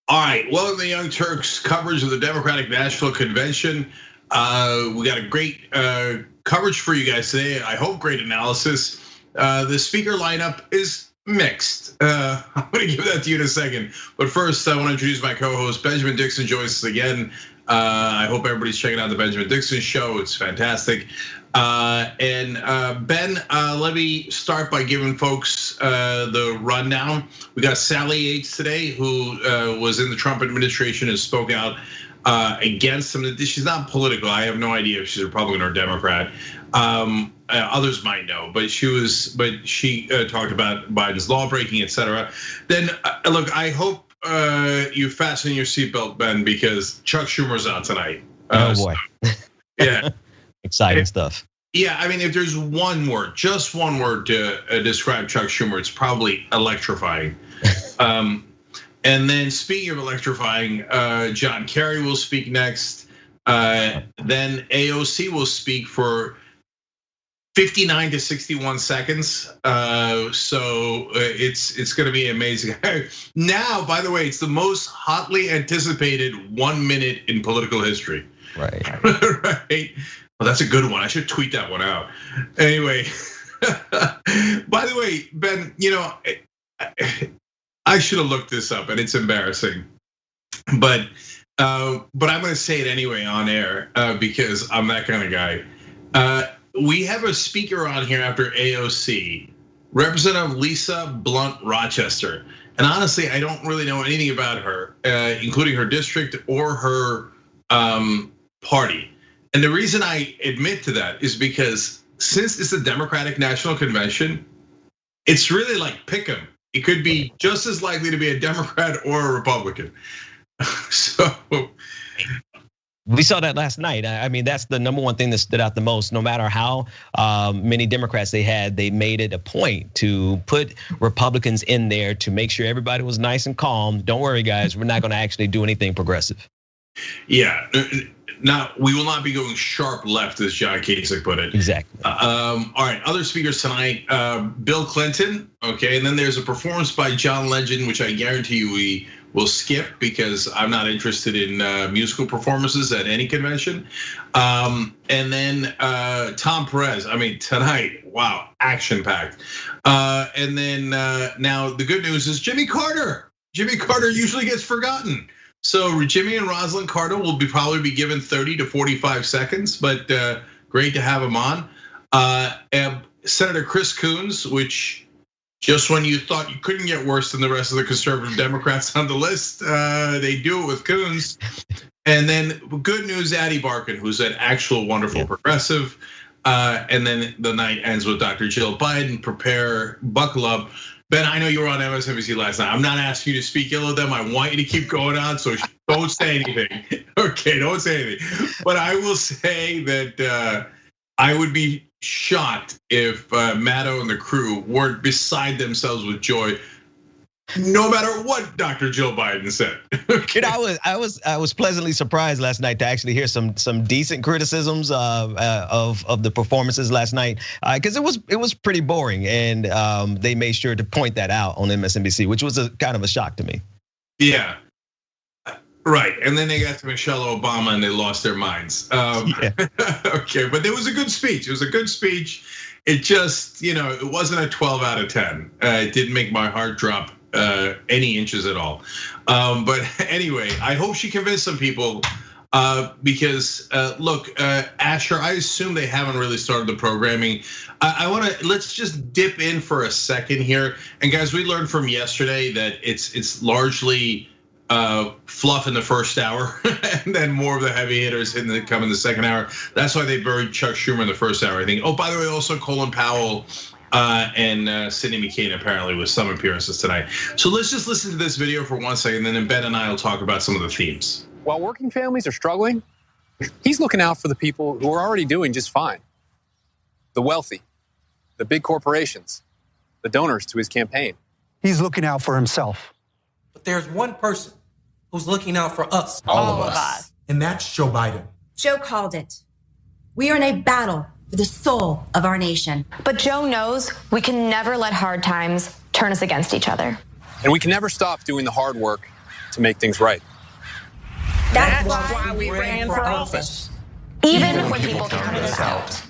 All right, welcome to the Young Turks coverage of the Democratic National Convention. We got a great coverage for you guys today. I hope great analysis. The speaker lineup is mixed. I'm gonna give that to you in a second. But first, I want to introduce my co-host, Benjamin Dixon joins us again. I hope everybody's checking out the Benjamin Dixon show. It's fantastic. Ben, let me start by giving folks the rundown. We got Sally Yates today, who was in the Trump administration and spoke out against some. She's not political. I have no idea if she's a Republican or Democrat. Others might know, but she talked about Biden's law breaking, etc. Then look, I hope you fasten your seatbelt, Ben, because Chuck Schumer's out tonight. Oh boy. Yeah. Exciting stuff. Yeah, I mean, if there's one word, just one word to describe Chuck Schumer, it's probably electrifying. And then speaking of electrifying, John Kerry will speak next. Then AOC will speak for 59 to 61 seconds. So it's gonna be amazing. Now, by the way, it's the most hotly anticipated 1 minute in political history. Right. Right. Well, that's a good one. I should tweet that one out. Anyway, by the way, Ben, I should have looked this up, and it's embarrassing. But I'm gonna say it anyway on air because I'm that kind of guy. We have a speaker on here after AOC, Representative Lisa Blunt Rochester. And honestly, I don't really know anything about her, including her district or her party. And the reason I admit to that is because since it's the Democratic National Convention, it's really like pick 'em. It could be just as likely to be a Democrat or a Republican. So we saw that last night. I mean, that's the number one thing that stood out the most. No matter how many Democrats they had, they made it a point to put Republicans in there to make sure everybody was nice and calm. Don't worry, guys, we're not gonna actually do anything progressive. Yeah, now we will not be going sharp left, as John Kasich put it. Exactly. All right, other speakers tonight, Bill Clinton, okay, and then there's a performance by John Legend, which I guarantee you we will skip because I'm not interested in musical performances at any convention. And then Tom Perez, I mean, tonight, wow, action-packed. And then now the good news is Jimmy Carter. Jimmy Carter usually gets forgotten. So Jimmy and Rosalind Carter will probably be given 30 to 45 seconds, but great to have him on. And Senator Chris Coons, which just when you thought you couldn't get worse than the rest of the conservative Democrats on the list, they do it with Coons. And then good news, Addie Barkan, who's an actual wonderful progressive. And then the night ends with Dr. Jill Biden. Buckle up. Ben, I know you were on MSNBC last night. I'm not asking you to speak ill of them. I want you to keep going on, so don't say anything. Okay, don't say anything. But I will say that I would be shocked if Maddow and the crew weren't beside themselves with joy, no matter what Dr. Jill Biden said. Okay. I was pleasantly surprised last night to actually hear some decent criticisms of the performances last night, because it was pretty boring, and they made sure to point that out on MSNBC, which was a kind of a shock to me. Yeah. Right, and then they got to Michelle Obama and they lost their minds. Okay, but it was a good speech. It was a good speech. It just, it wasn't a 12 out of 10. It didn't make my heart drop any inches at all. But anyway, I hope she convinced some people because look, Asher, I assume they haven't really started the programming. Let's just dip in for a second here. And guys, we learned from yesterday that it's largely fluff in the first hour, and then more of the heavy hitters come in the second hour. That's why they buried Chuck Schumer in the first hour, I think. Oh, by the way, also Colin Powell and Sidney McCain apparently with some appearances tonight. So let's just listen to this video for 1 second, and then Ben and I will talk about some of the themes. While working families are struggling, he's looking out for the people who are already doing just fine. The wealthy, the big corporations, the donors to his campaign. He's looking out for himself. But there's one person who's looking out for us. All of us. And that's Joe Biden. Joe called it. We are in a battle for the soul of our nation. But Joe knows we can never let hard times turn us against each other. And we can never stop doing the hard work to make things right. That's why we ran for office. Even when people counted us out.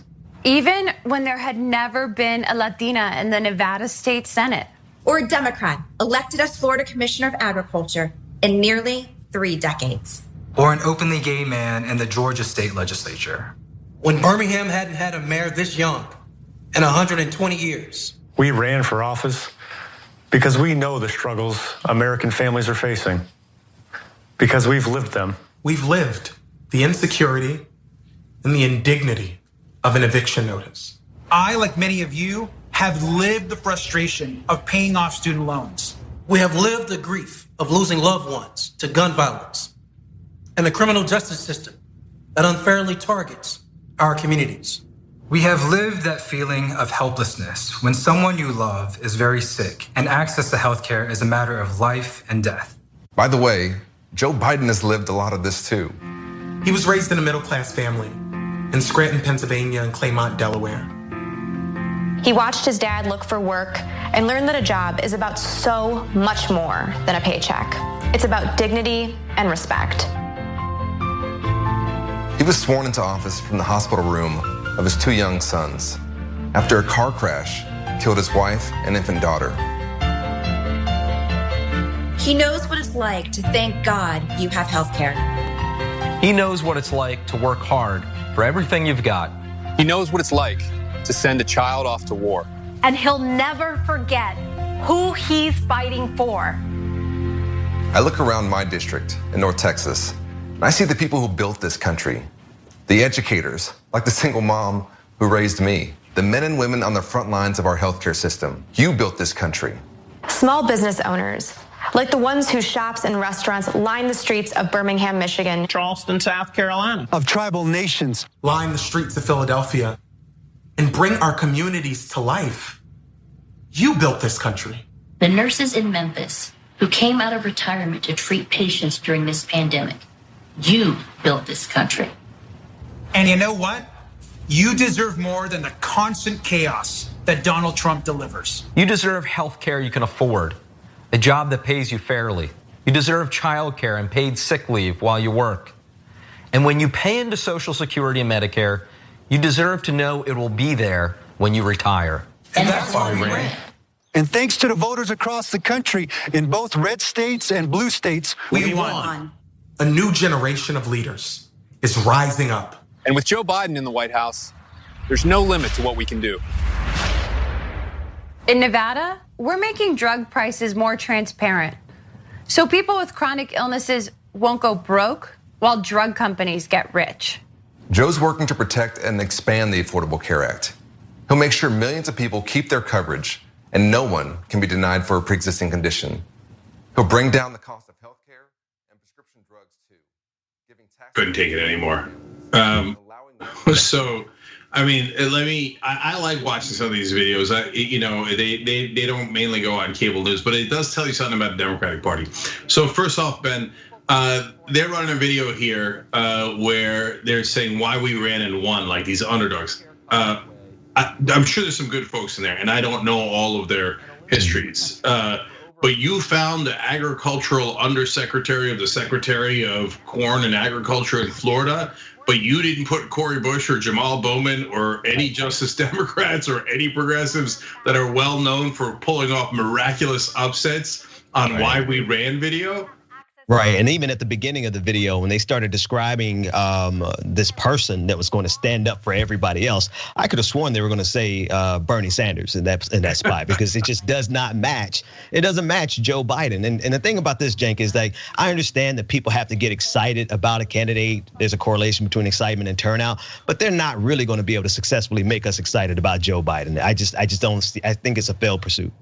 Even when there had never been a Latina in the Nevada State Senate. Or a Democrat elected as Florida Commissioner of Agriculture in nearly 3 decades. Or an openly gay man in the Georgia state legislature. When Birmingham hadn't had a mayor this young in 120 years. We ran for office because we know the struggles American families are facing. Because we've lived them. We've lived the insecurity and the indignity of an eviction notice. I, like many of you, have lived the frustration of paying off student loans. We have lived the grief of losing loved ones to gun violence and the criminal justice system that unfairly targets our communities. We have lived that feeling of helplessness when someone you love is very sick and access to healthcare is a matter of life and death. By the way, Joe Biden has lived a lot of this too. He was raised in a middle-class family in Scranton, Pennsylvania and Claymont, Delaware. He watched his dad look for work and learned that a job is about so much more than a paycheck. It's about dignity and respect. He was sworn into office from the hospital room of his 2 young sons after a car crash killed his wife and infant daughter. He knows what it's like to thank God you have health care. He knows what it's like to work hard for everything you've got. He knows what it's like to send a child off to war. And he'll never forget who he's fighting for. I look around my district in North Texas, and I see the people who built this country. The educators, like the single mom who raised me. The men and women on the front lines of our healthcare system. You built this country. Small business owners, like the ones whose shops and restaurants line the streets of Birmingham, Michigan. Charleston, South Carolina. Of tribal nations. Line the streets of Philadelphia and bring our communities to life. You built this country. The nurses in Memphis who came out of retirement to treat patients during this pandemic. You built this country. And you know what? You deserve more than the constant chaos that Donald Trump delivers. You deserve health care you can afford, a job that pays you fairly. You deserve childcare and paid sick leave while you work. And when you pay into Social Security and Medicare, you deserve to know it will be there when you retire. And that's why we ran. And thanks to the voters across the country in both red states and blue states, we won. A new generation of leaders is rising up. And with Joe Biden in the White House, there's no limit to what we can do. In Nevada, we're making drug prices more transparent, so people with chronic illnesses won't go broke while drug companies get rich. Joe's working to protect and expand the Affordable Care Act. He'll make sure millions of people keep their coverage and no one can be denied for a pre-existing condition. He'll bring down the cost of health care and prescription drugs too. Couldn't take it anymore. So, I mean, I like watching some of these videos. They don't mainly go on cable news, but it does tell you something about the Democratic Party. So first off, Ben, they're running a video here where they're saying why we ran and won, like these underdogs. I'm sure there's some good folks in there, and I don't know all of their histories. But you found the agricultural undersecretary of the Secretary of Corn and Agriculture in Florida, but you didn't put Cori Bush or Jamal Bowman or any Justice Democrats or any progressives that are well known for pulling off miraculous upsets on why we ran video. Right, and even at the beginning of the video, when they started describing this person that was going to stand up for everybody else, I could have sworn they were going to say Bernie Sanders in that spot because it just does not match. It doesn't match Joe Biden. And the thing about this, Cenk, is like I understand that people have to get excited about a candidate. There's a correlation between excitement and turnout, but they're not really going to be able to successfully make us excited about Joe Biden. I just don't see. I think it's a failed pursuit.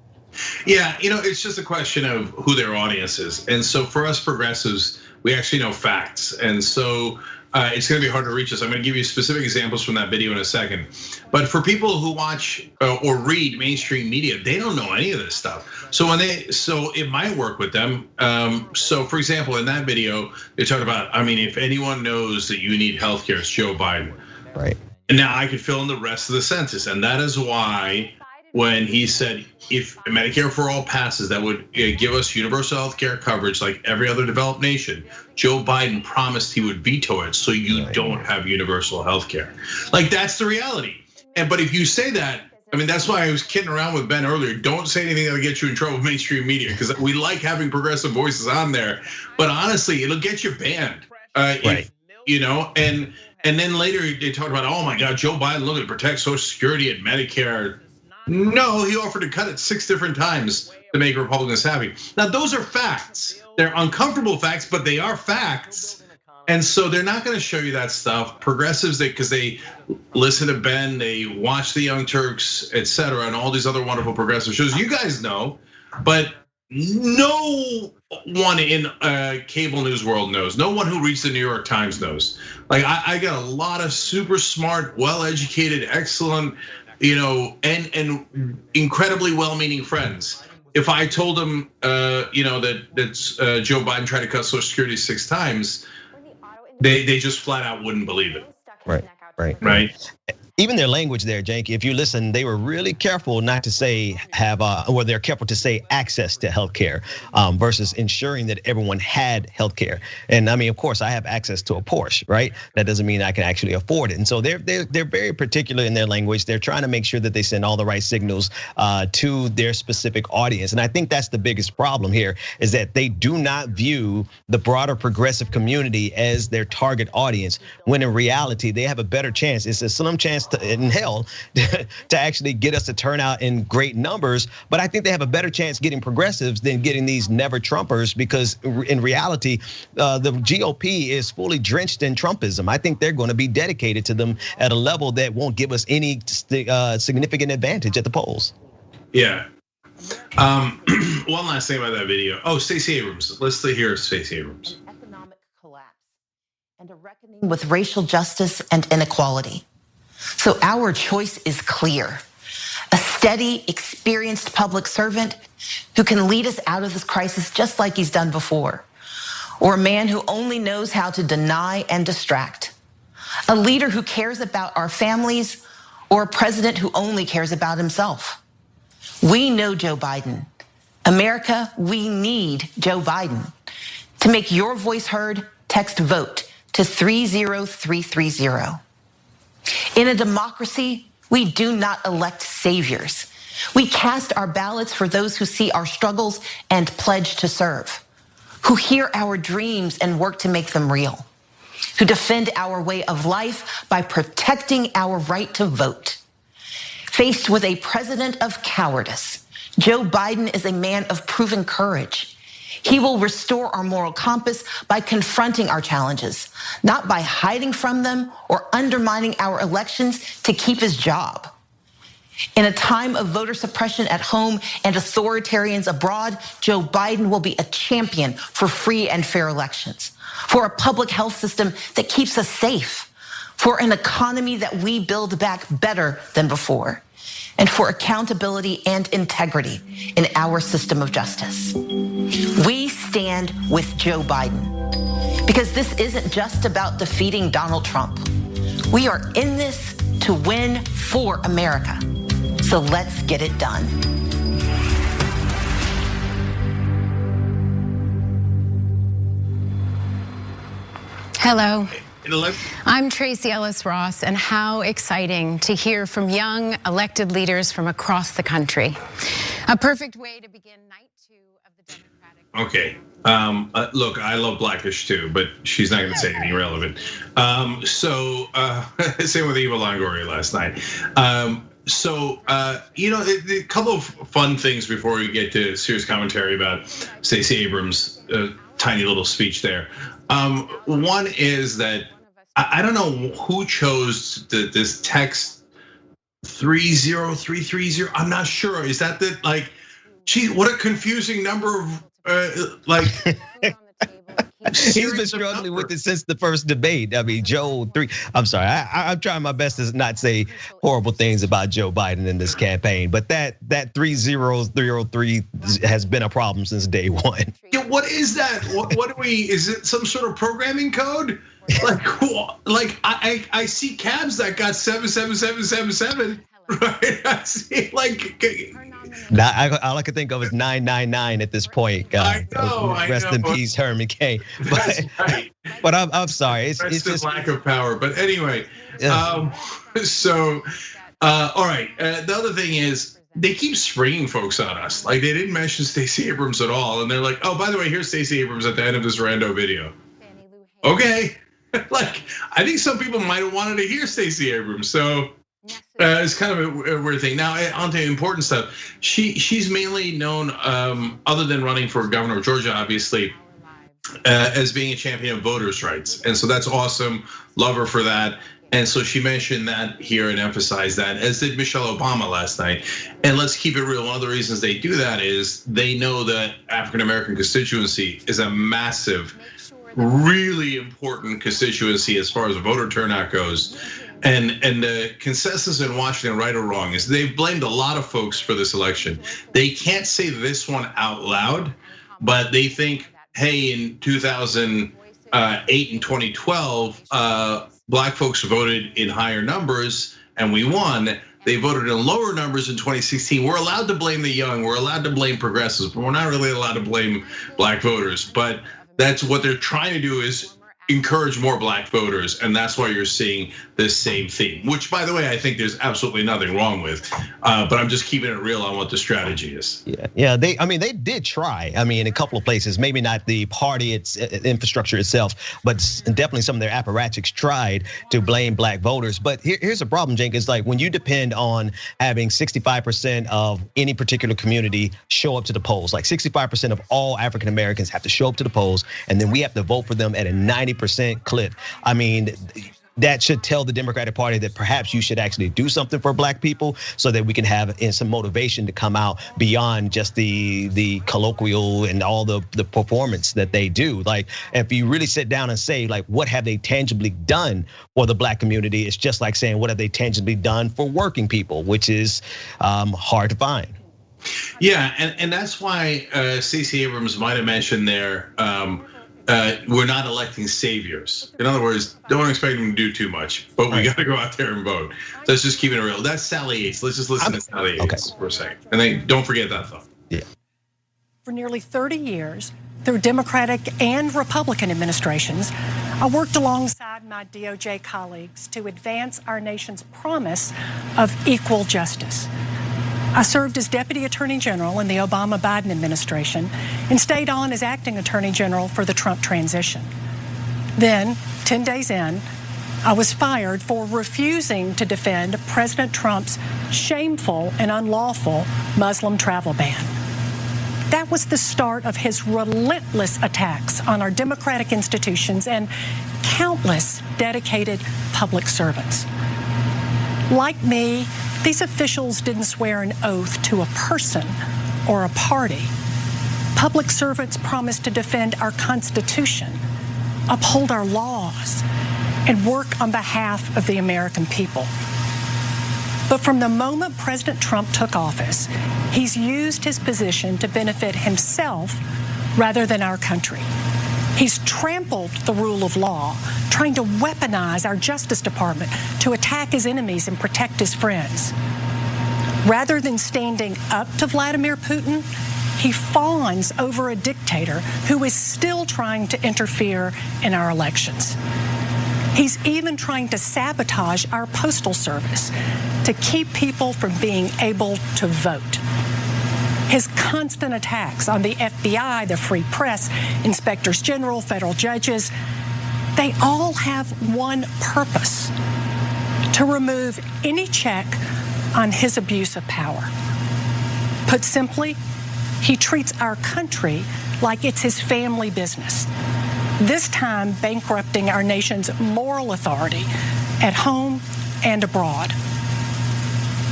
Yeah, it's just a question of who their audience is. And so for us progressives, we actually know facts. And so it's gonna be hard to reach us. I'm gonna give you specific examples from that video in a second. But for people who watch or read mainstream media, they don't know any of this stuff. So it might work with them. So for example, in that video, they talked about, if anyone knows that you need healthcare, it's Joe Biden. Right. And now I could fill in the rest of the sentence. And that is why when he said, if Medicare for all passes, that would give us universal health care coverage like every other developed nation. Joe Biden promised he would veto it so you don't have universal health care. Like, that's the reality. But if you say that, I mean, that's why I was kidding around with Ben earlier. Don't say anything that'll get you in trouble with mainstream media, because we like having progressive voices on there. But honestly, it'll get you banned. Right. And then later they talked about, oh my God, Joe Biden looking to protect Social Security and Medicare. No, he offered to cut it 6 different times to make Republicans happy. Now, those are facts. They're uncomfortable facts, but they are facts. And so they're not going to show you that stuff. Progressives, because they listen to Ben, they watch the Young Turks, et cetera, and all these other wonderful progressive shows. You guys know, but no one in cable news world knows. No one who reads the New York Times knows. Like, I got a lot of super smart, well-educated, excellent, and incredibly well-meaning friends. If I told them, that Joe Biden tried to cut Social Security 6 times, they just flat out wouldn't believe it. Right. Even their language there, Cenk, if you listen, they were really careful not to say they're careful to say access to healthcare versus ensuring that everyone had healthcare. And I mean, of course, I have access to a Porsche, right? That doesn't mean I can actually afford it. And so they're very particular in their language. They're trying to make sure that they send all the right signals to their specific audience. And I think that's the biggest problem here, is that they do not view the broader progressive community as their target audience, when in reality, they have a better chance. It's a slim chance in hell to actually get us to turn out in great numbers. But I think they have a better chance getting progressives than getting these never Trumpers, because in reality, the GOP is fully drenched in Trumpism. I think they're going to be dedicated to them at a level that won't give us any significant advantage at the polls. Yeah. One last thing about that video. Oh, Stacey Abrams. Let's hear Stacey Abrams. Economic collapse and a reckoning with racial justice and inequality. So our choice is clear: a steady, experienced public servant who can lead us out of this crisis just like he's done before, or a man who only knows how to deny and distract, a leader who cares about our families, or a president who only cares about himself. We know Joe Biden. America, we need Joe Biden. To make your voice heard, text VOTE to 30330. In a democracy, we do not elect saviors. We cast our ballots for those who see our struggles and pledge to serve, who hear our dreams and work to make them real, who defend our way of life by protecting our right to vote. Faced with a president of cowardice, Joe Biden is a man of proven courage. He will restore our moral compass by confronting our challenges, not by hiding from them or undermining our elections to keep his job. In a time of voter suppression at home and authoritarians abroad, Joe Biden will be a champion for free and fair elections, for a public health system that keeps us safe, for an economy that we build back better than before, and for accountability and integrity in our system of justice. We stand with Joe Biden because this isn't just about defeating Donald Trump. We are in this to win for America. So let's get it done. Hello. I'm Tracy Ellis Ross, and how exciting to hear from young elected leaders from across the country. A perfect way to begin night 2 of the Democratic. Okay. Look, I love Blackish too, but she's not going to say anything relevant. Same with Eva Longoria last night. A couple of fun things before we get to serious commentary about Stacey Abrams' tiny little speech there. One is that I don't know who chose this text 30330. I'm not sure. Is that gee, what a confusing number of He's been struggling with it since the first debate. I mean, I'm sorry, I'm trying my best to not say horrible things about Joe Biden in this campaign, but that 30303 has been a problem since day one. Yeah, what is that? Is it some sort of programming code? I see cabs that got 77777, Right? I see, like. Now, all I can think of is 999 at this point. I know. Rest in peace, Herman K. But I'm sorry. It's just lack of power. But anyway, so all right. The other thing is they keep springing folks on us. Like they didn't mention Stacey Abrams at all, and they're like, oh, by the way, here's Stacey Abrams at the end of this rando video. Okay, like I think some people might have wanted to hear Stacey Abrams. So. It's kind of a weird thing. Now, on to important stuff. She's mainly known, other than running for governor of Georgia, obviously, as being a champion of voters' rights. And so that's awesome. Love her for that. And so she mentioned that here and emphasized that, as did Michelle Obama last night. And let's keep it real. One of the reasons they do that is they know that African-American constituency is a massive, really important constituency as far as voter turnout goes. And the consensus in Washington, right or wrong, is they've blamed a lot of folks for this election. They can't say this one out loud, but they think, hey, in 2008 and 2012, black folks voted in higher numbers and we won. They voted in lower numbers in 2016. We're allowed to blame the young, we're allowed to blame progressives, but we're not really allowed to blame black voters. But that's what they're trying to do, is encourage more black voters, and that's why you're seeing this same theme, which, by the way, I think there's absolutely nothing wrong with. But I'm just keeping it real on what the strategy is. Yeah. They did try. I mean, in a couple of places, maybe not the party, its infrastructure itself, but definitely some of their apparatchiks tried to blame black voters. But here's the problem, Cenk, is like when you depend on having 65% of any particular community show up to the polls, like 65% of all African Americans have to show up to the polls, and then we have to vote for them at a 90% clip. I mean, that should tell the Democratic Party that perhaps you should actually do something for black people, so that we can have some motivation to come out beyond just the colloquial and all the performance that they do. Like, if you really sit down and say, like, what have they tangibly done for the black community? It's just like saying, what have they tangibly done for working people, which is hard to find. Yeah, and that's why Stacey Abrams might have mentioned there, we're not electing saviors. In other words, don't expect them to do too much, but we got to go out there and vote. So let's just keep it real. That's Sally Yates. Let's just listen to Sally Yates for a second. And then don't forget that thought. Yeah. For nearly 30 years, through Democratic and Republican administrations, I worked alongside my DOJ colleagues to advance our nation's promise of equal justice. I served as Deputy Attorney General in the Obama-Biden administration and stayed on as Acting Attorney General for the Trump transition. Then, 10 days in, I was fired for refusing to defend President Trump's shameful and unlawful Muslim travel ban. That was the start of his relentless attacks on our democratic institutions and countless dedicated public servants. Like me, these officials didn't swear an oath to a person or a party. Public servants promised to defend our Constitution, uphold our laws, and work on behalf of the American people. But from the moment President Trump took office, he's used his position to benefit himself rather than our country. He's trampled the rule of law, trying to weaponize our Justice Department to attack his enemies and protect his friends. Rather than standing up to Vladimir Putin, he fawns over a dictator who is still trying to interfere in our elections. He's even trying to sabotage our postal service to keep people from being able to vote. His constant attacks on the FBI, the free press, inspectors general, federal judges, they all have one purpose: to remove any check on his abuse of power. Put simply, he treats our country like it's his family business, this time bankrupting our nation's moral authority at home and abroad.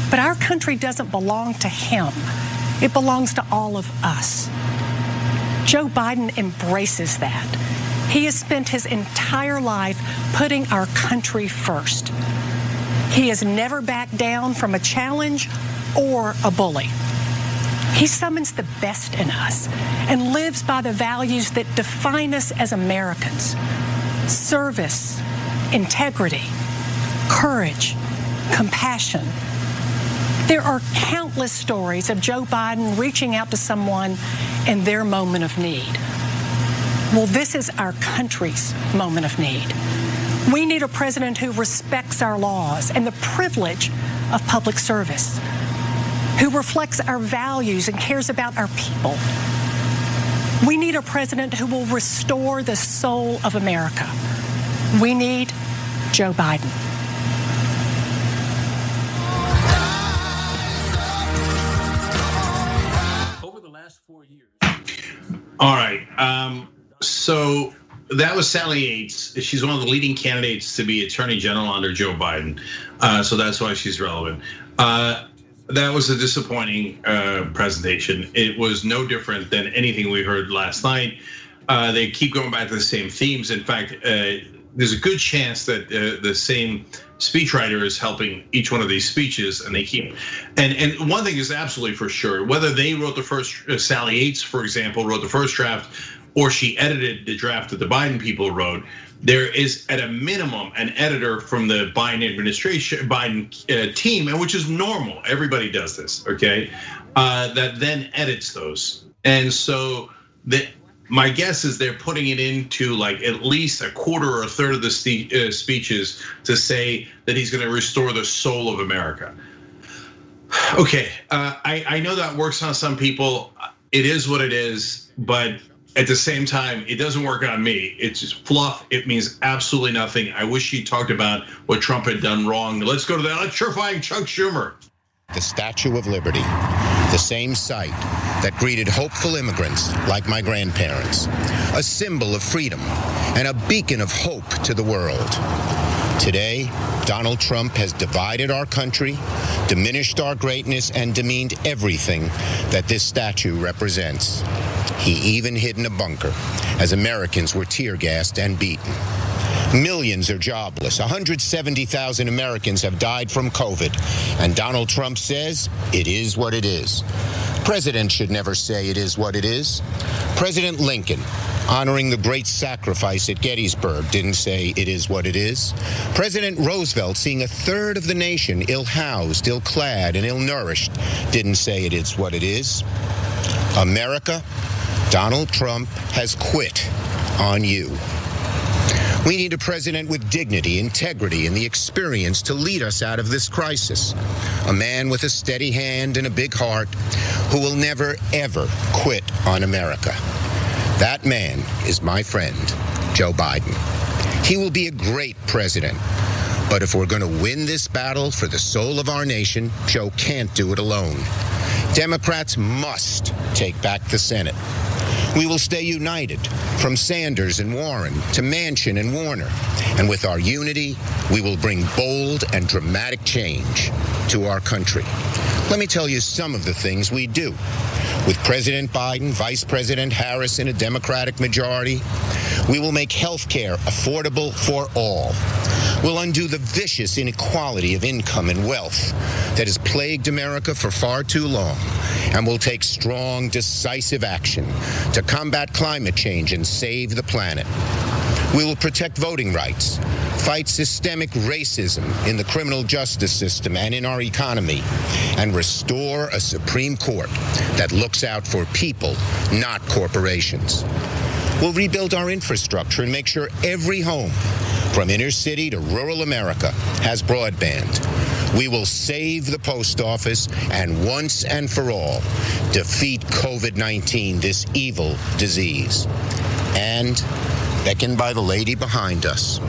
But our country doesn't belong to him. It belongs to all of us. Joe Biden embraces that. He has spent his entire life putting our country first. He has never backed down from a challenge or a bully. He summons the best in us and lives by the values that define us as Americans: service, integrity, courage, compassion, There are countless stories of Joe Biden reaching out to someone in their moment of need. Well, this is our country's moment of need. We need a president who respects our laws and the privilege of public service, who reflects our values and cares about our people. We need a president who will restore the soul of America. We need Joe Biden. Over the last 4 years. All right. So that was Sally Yates. She's one of the leading candidates to be Attorney General under Joe Biden. So that's why she's relevant. That was a disappointing presentation. It was no different than anything we heard last night. They keep going back to the same themes. In fact, there's a good chance that the same speechwriter is helping each one of these speeches, and they keep. And one thing is absolutely for sure: whether they wrote the first, Sally Yates, for example, wrote the first draft, or she edited the draft that the Biden people wrote, there is at a minimum an editor from the Biden administration, Biden team, and which is normal. Everybody does this, okay? That then edits those, and so my guess is they're putting it into like at least a quarter or a third of the speeches to say that he's going to restore the soul of America. Okay, I know that works on some people. It is what it is, but at the same time, it doesn't work on me. It's just fluff. It means absolutely nothing. I wish he talked about what Trump had done wrong. Let's go to the electrifying Chuck Schumer. The Statue of Liberty, the same site that greeted hopeful immigrants like my grandparents, a symbol of freedom and a beacon of hope to the world. Today, Donald Trump has divided our country, diminished our greatness, and demeaned everything that this statue represents. He even hid in a bunker as Americans were tear-gassed and beaten. Millions are jobless. 170,000 Americans have died from COVID. And Donald Trump says it is what it is. President should never say it is what it is. President Lincoln, honoring the great sacrifice at Gettysburg, didn't say it is what it is. President Roosevelt, seeing a third of the nation ill-housed, ill-clad, and ill-nourished, didn't say it is what it is. America, Donald Trump has quit on you. We need a president with dignity, integrity, and the experience to lead us out of this crisis. A man with a steady hand and a big heart who will never, ever quit on America. That man is my friend, Joe Biden. He will be a great president. But if we're going to win this battle for the soul of our nation, Joe can't do it alone. Democrats must take back the Senate. We will stay united, from Sanders and Warren to Manchin and Warner. And with our unity, we will bring bold and dramatic change to our country. Let me tell you some of the things we do. With President Biden, Vice President Harris, and a Democratic majority, we will make health care affordable for all. We'll undo the vicious inequality of income and wealth that has plagued America for far too long. And we'll take strong, decisive action to combat climate change and save the planet. We will protect voting rights, fight systemic racism in the criminal justice system and in our economy, and restore a Supreme Court that looks out for people, not corporations. We'll rebuild our infrastructure and make sure every home, from inner city to rural America, has broadband. We will save the post office and once and for all defeat COVID-19, this evil disease. And, beckoned by the lady behind us,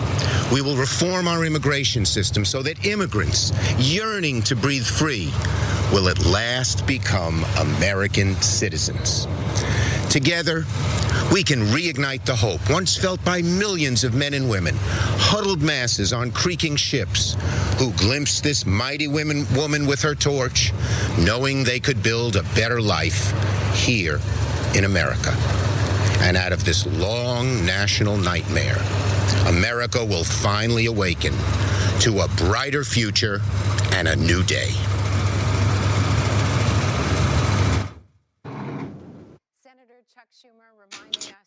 we will reform our immigration system so that immigrants yearning to breathe free will at last become American citizens. Together, we can reignite the hope once felt by millions of men and women, huddled masses on creaking ships, who glimpsed this mighty woman with her torch, knowing they could build a better life here in America. And out of this long national nightmare, America will finally awaken to a brighter future and a new day. Senator Chuck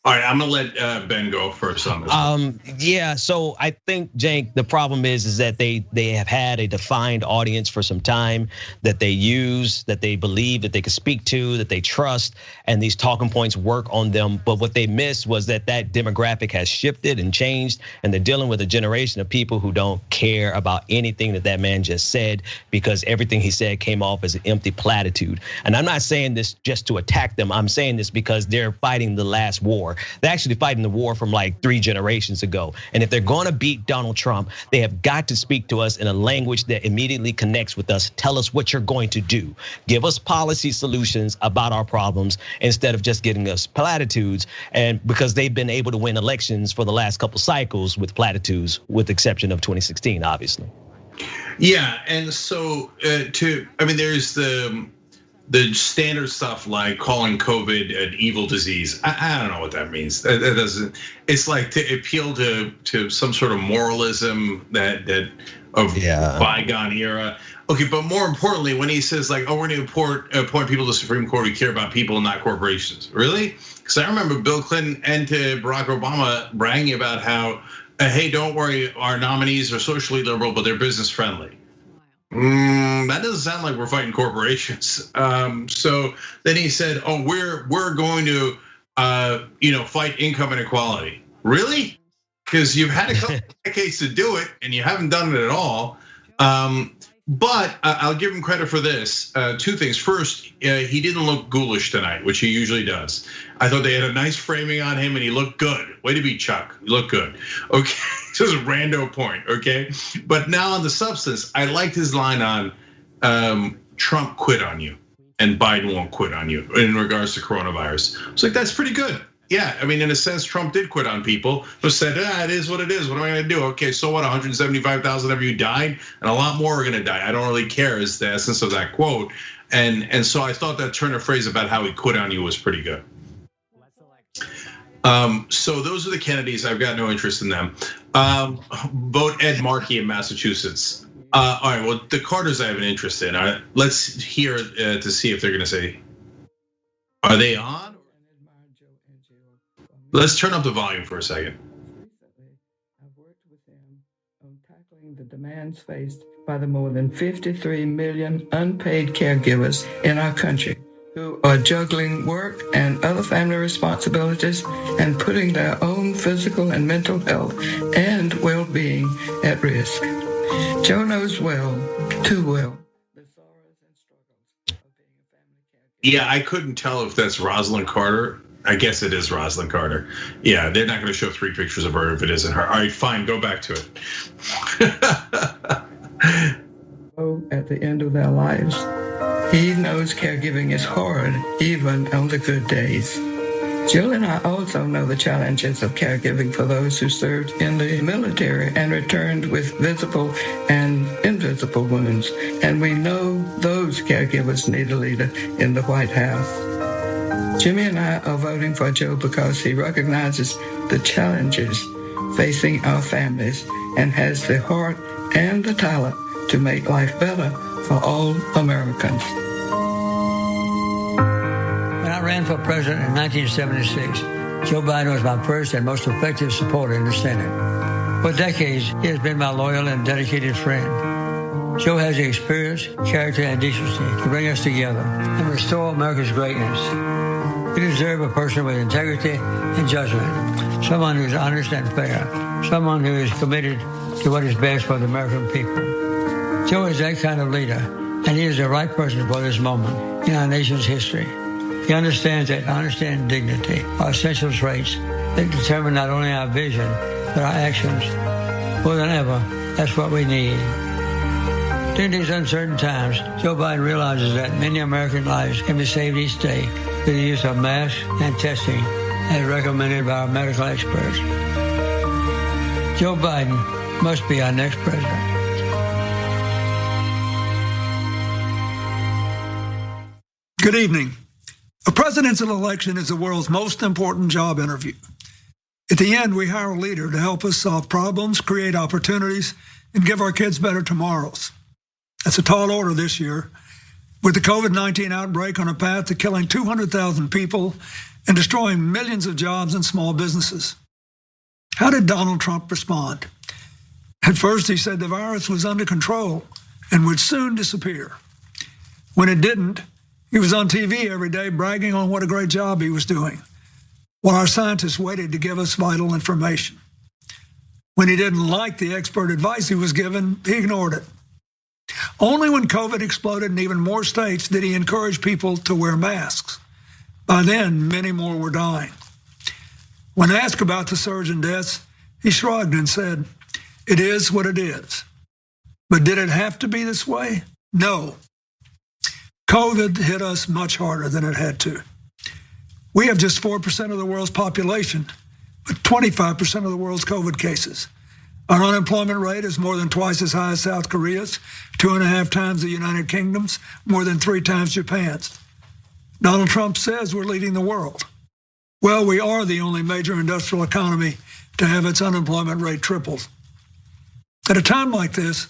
All right, I'm gonna let Ben go first on this. Yeah, so I think, Cenk, the problem is that they have had a defined audience for some time that they use, that they believe, that they can speak to, that they trust, and these talking points work on them. But what they missed was that demographic has shifted and changed, and they're dealing with a generation of people who don't care about anything that man just said, because everything he said came off as an empty platitude. And I'm not saying this just to attack them. I'm saying this because they're fighting the last war. They're actually fighting the war from like 3 generations ago. And if they're gonna beat Donald Trump, they have got to speak to us in a language that immediately connects with us. Tell us what you're going to do. Give us policy solutions about our problems instead of just giving us platitudes. And because they've been able to win elections for the last couple cycles with platitudes, with the exception of 2016, obviously. Yeah, and so there's the standard stuff like calling COVID an evil disease. I don't know what that means. That doesn't. It's like to appeal to some sort of moralism that of bygone era. Okay, but more importantly, when he says like, "Oh, we're going to appoint people to the Supreme Court who care about people, not corporations," really? Because I remember Bill Clinton and to Barack Obama bragging about how, "Hey, don't worry, our nominees are socially liberal, but they're business friendly." That doesn't sound like we're fighting corporations. So then he said, "Oh, we're going to, fight income inequality." Really? Because you've had a couple decades to do it, and you haven't done it at all. But I'll give him credit for this. 2 things. First, he didn't look ghoulish tonight, which he usually does. I thought they had a nice framing on him, and he looked good. Way to be Chuck. You look good. Okay, just a rando point. Okay, but now on the substance, I liked his line on Trump quit on you, and Biden won't quit on you in regards to coronavirus. It's like that's pretty good. Yeah, I mean, in a sense, Trump did quit on people who said, it is what it is. What am I gonna do? Okay, so what, 175,000 of you died, and a lot more are gonna die. I don't really care is the essence of that quote. And so I thought that turn of phrase about how he quit on you was pretty good. So those are the Kennedys. I've got no interest in them. Vote Ed Markey in Massachusetts. All right, well, the Carters I have an interest in. Let's hear to see if they're gonna say, are they on? Let's turn up the volume for a second. I've worked with them on tackling the demands faced by the more than 53 million unpaid caregivers in our country who are juggling work and other family responsibilities and putting their own physical and mental health and well-being at risk. Joe knows well, too well. Yeah, I couldn't tell if that's Rosalind Carter. I guess it is Rosalind Carter. Yeah, they're not gonna show 3 pictures of her if it isn't her. All right, fine, go back to it. At the end of their lives, he knows caregiving is hard, even on the good days. Jill and I also know the challenges of caregiving for those who served in the military and returned with visible and invisible wounds. And we know those caregivers need a leader in the White House. Jimmy and I are voting for Joe because he recognizes the challenges facing our families and has the heart and the talent to make life better for all Americans. When I ran for president in 1976, Joe Biden was my first and most effective supporter in the Senate. For decades, he has been my loyal and dedicated friend. Joe has the experience, character, and decency to bring us together and restore America's greatness. We deserve a person with integrity and judgment, someone who is honest and fair, someone who is committed to what is best for the American people. Joe is that kind of leader, and he is the right person for this moment in our nation's history. He understands that honesty and dignity are essential traits that determine not only our vision, but our actions. More than ever, that's what we need. During these uncertain times, Joe Biden realizes that many American lives can be saved each day through the use of masks and testing as recommended by our medical experts. Joe Biden must be our next president. Good evening. A presidential election is the world's most important job interview. At the end, we hire a leader to help us solve problems, create opportunities, and give our kids better tomorrows. That's a tall order this year, With the COVID-19 outbreak on a path to killing 200,000 people and destroying millions of jobs and small businesses. How did Donald Trump respond? At first, he said the virus was under control and would soon disappear. When it didn't, he was on TV every day bragging on what a great job he was doing, while our scientists waited to give us vital information. When he didn't like the expert advice he was given, he ignored it. Only when COVID exploded in even more states did he encourage people to wear masks. By then, many more were dying. When asked about the surge in deaths, he shrugged and said, "It is what it is." But did it have to be this way? No. COVID hit us much harder than it had to. We have just 4% of the world's population, but 25% of the world's COVID cases. Our unemployment rate is more than twice as high as South Korea's, 2.5 times the United Kingdom's, more than 3 times Japan's. Donald Trump says we're leading the world. Well, we are the only major industrial economy to have its unemployment rate tripled. At a time like this,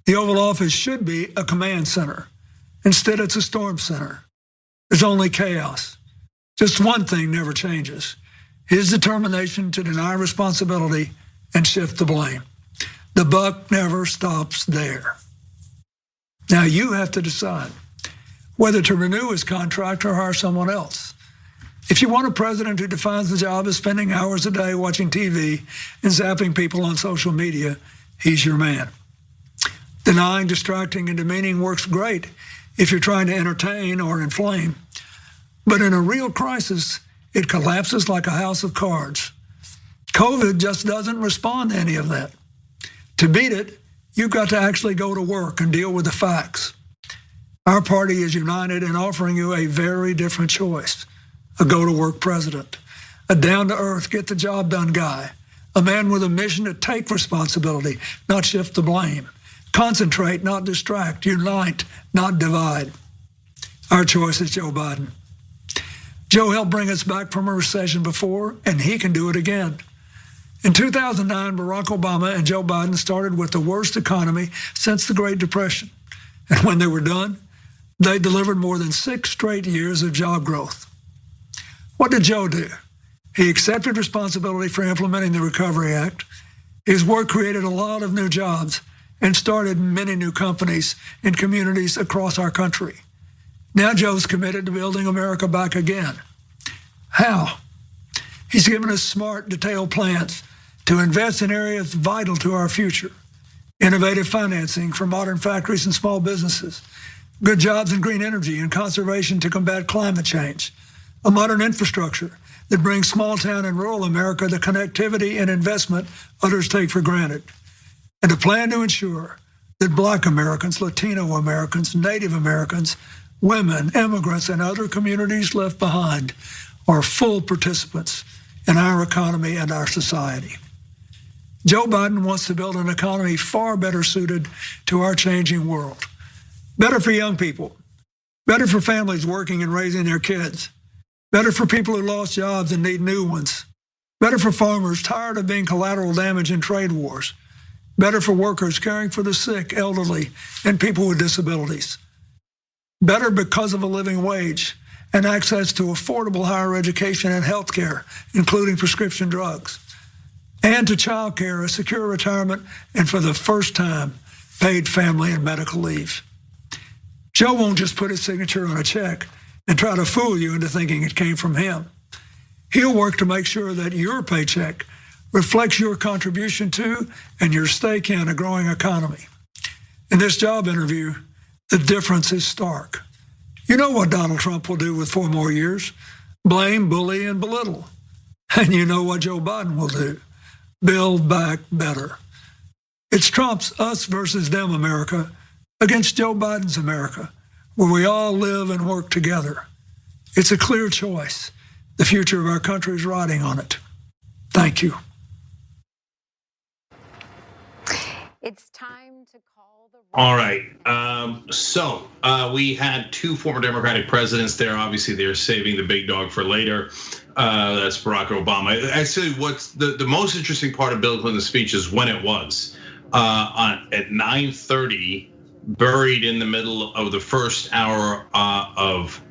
the Oval Office should be a command center. Instead, it's a storm center. There's only chaos. Just one thing never changes: his determination to deny responsibility and shift the blame. The buck never stops there. Now you have to decide whether to renew his contract or hire someone else. If you want a president who defines the job as spending hours a day watching TV and zapping people on social media, he's your man. Denying, distracting, and demeaning works great if you're trying to entertain or inflame. But in a real crisis, it collapses like a house of cards. COVID just doesn't respond to any of that. To beat it, you've got to actually go to work and deal with the facts. Our party is united in offering you a very different choice: a go-to-work president, a down-to-earth, get-the-job-done guy, a man with a mission to take responsibility, not shift the blame, concentrate, not distract, unite, not divide. Our choice is Joe Biden. Joe helped bring us back from a recession before, and he can do it again. In 2009, Barack Obama and Joe Biden started with the worst economy since the Great Depression. And when they were done, they delivered more than 6 straight years of job growth. What did Joe do? He accepted responsibility for implementing the Recovery Act. His work created a lot of new jobs and started many new companies in communities across our country. Now Joe's committed to building America back again. How? He's given us smart, detailed plans to invest in areas vital to our future. Innovative financing for modern factories and small businesses, good jobs in green energy and conservation to combat climate change, a modern infrastructure that brings small town and rural America the connectivity and investment others take for granted, and a plan to ensure that Black Americans, Latino Americans, Native Americans, women, immigrants, and other communities left behind are full participants in our economy and our society. Joe Biden wants to build an economy far better suited to our changing world. Better for young people, better for families working and raising their kids, better for people who lost jobs and need new ones, better for farmers tired of being collateral damage in trade wars, better for workers caring for the sick, elderly, and people with disabilities, better because of a living wage and access to affordable higher education and health care, including prescription drugs, and to child care, a secure retirement, and for the first time, paid family and medical leave. Joe won't just put his signature on a check and try to fool you into thinking it came from him. He'll work to make sure that your paycheck reflects your contribution to and your stake in a growing economy. In this job interview, the difference is stark. You know what Donald Trump will do with 4 more years: blame, bully, and belittle. And you know what Joe Biden will do: build back better. It's Trump's us versus them America against Joe Biden's America, where we all live and work together. It's a clear choice. The future of our country is riding on it. Thank you. It's time to call the... All right, so we had 2 former Democratic presidents there. Obviously, they're saving the big dog for later. That's Barack Obama. Actually, what's the most interesting part of Bill Clinton's speech is when it was. At 9:30 buried in the middle of the first hour of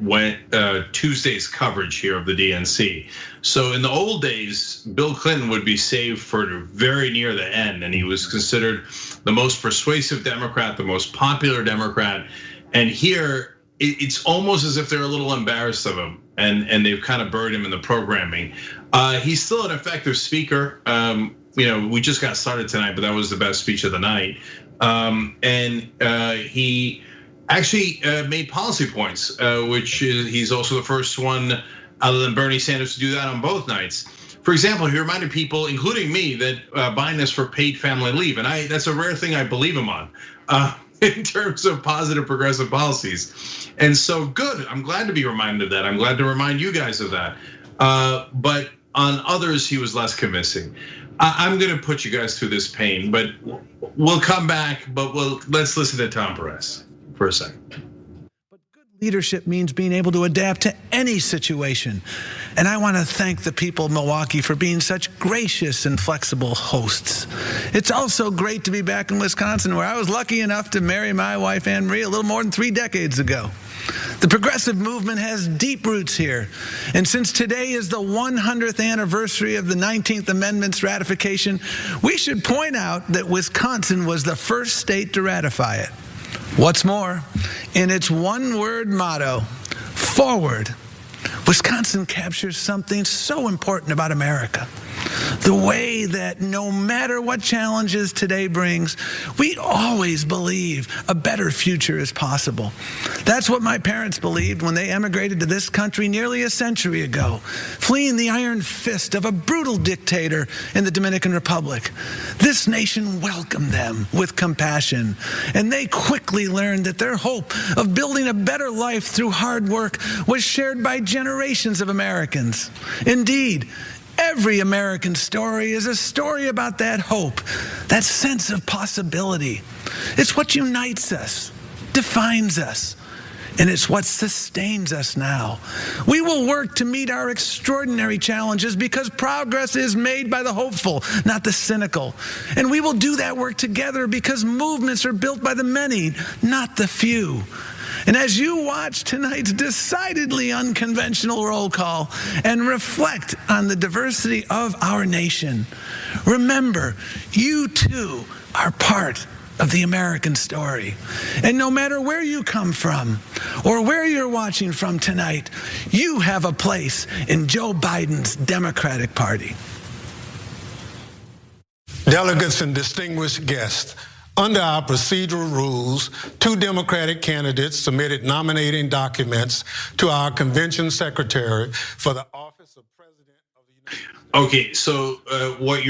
Tuesday's coverage here of the DNC. So in the old days, Bill Clinton would be saved for very near the end, and he was considered the most persuasive Democrat, the most popular Democrat. And here, it's almost as if they're a little embarrassed of him, and they've kind of buried him in the programming. He's still an effective speaker. We just got started tonight, but that was the best speech of the night. He actually made policy points, which is he's also the first one other than Bernie Sanders to do that on both nights. For example, he reminded people, including me, that Biden is for paid family leave, and that's a rare thing I believe him on in terms of positive progressive policies. And so good, I'm glad to be reminded of that. I'm glad to remind you guys of that. But on others, he was less convincing. I'm gonna put you guys through this pain, but we'll come back, but let's listen to Tom Perez for a second. Leadership means being able to adapt to any situation. And I want to thank the people of Milwaukee for being such gracious and flexible hosts. It's also great to be back in Wisconsin, where I was lucky enough to marry my wife, Anne Marie, a little more than 3 decades ago. The progressive movement has deep roots here. And since today is the 100th anniversary of the 19th Amendment's ratification, we should point out that Wisconsin was the first state to ratify it. What's more, in its one-word motto, forward, Wisconsin captures something so important about America. The way that no matter what challenges today brings, we always believe a better future is possible. That's what my parents believed when they emigrated to this country nearly a century ago, fleeing the iron fist of a brutal dictator in the Dominican Republic. This nation welcomed them with compassion, and they quickly learned that their hope of building a better life through hard work was shared by generations of Americans. Indeed, every American story is a story about that hope, that sense of possibility. It's what unites us, defines us, and it's what sustains us now. We will work to meet our extraordinary challenges because progress is made by the hopeful, not the cynical. And we will do that work together because movements are built by the many, not the few. And as you watch tonight's decidedly unconventional roll call and reflect on the diversity of our nation, remember, you too are part of the American story. And no matter where you come from or where you're watching from tonight, you have a place in Joe Biden's Democratic Party. Delegates and distinguished guests, under our procedural rules, 2 Democratic candidates submitted nominating documents to our convention secretary for the office of president of the United States. Okay, so what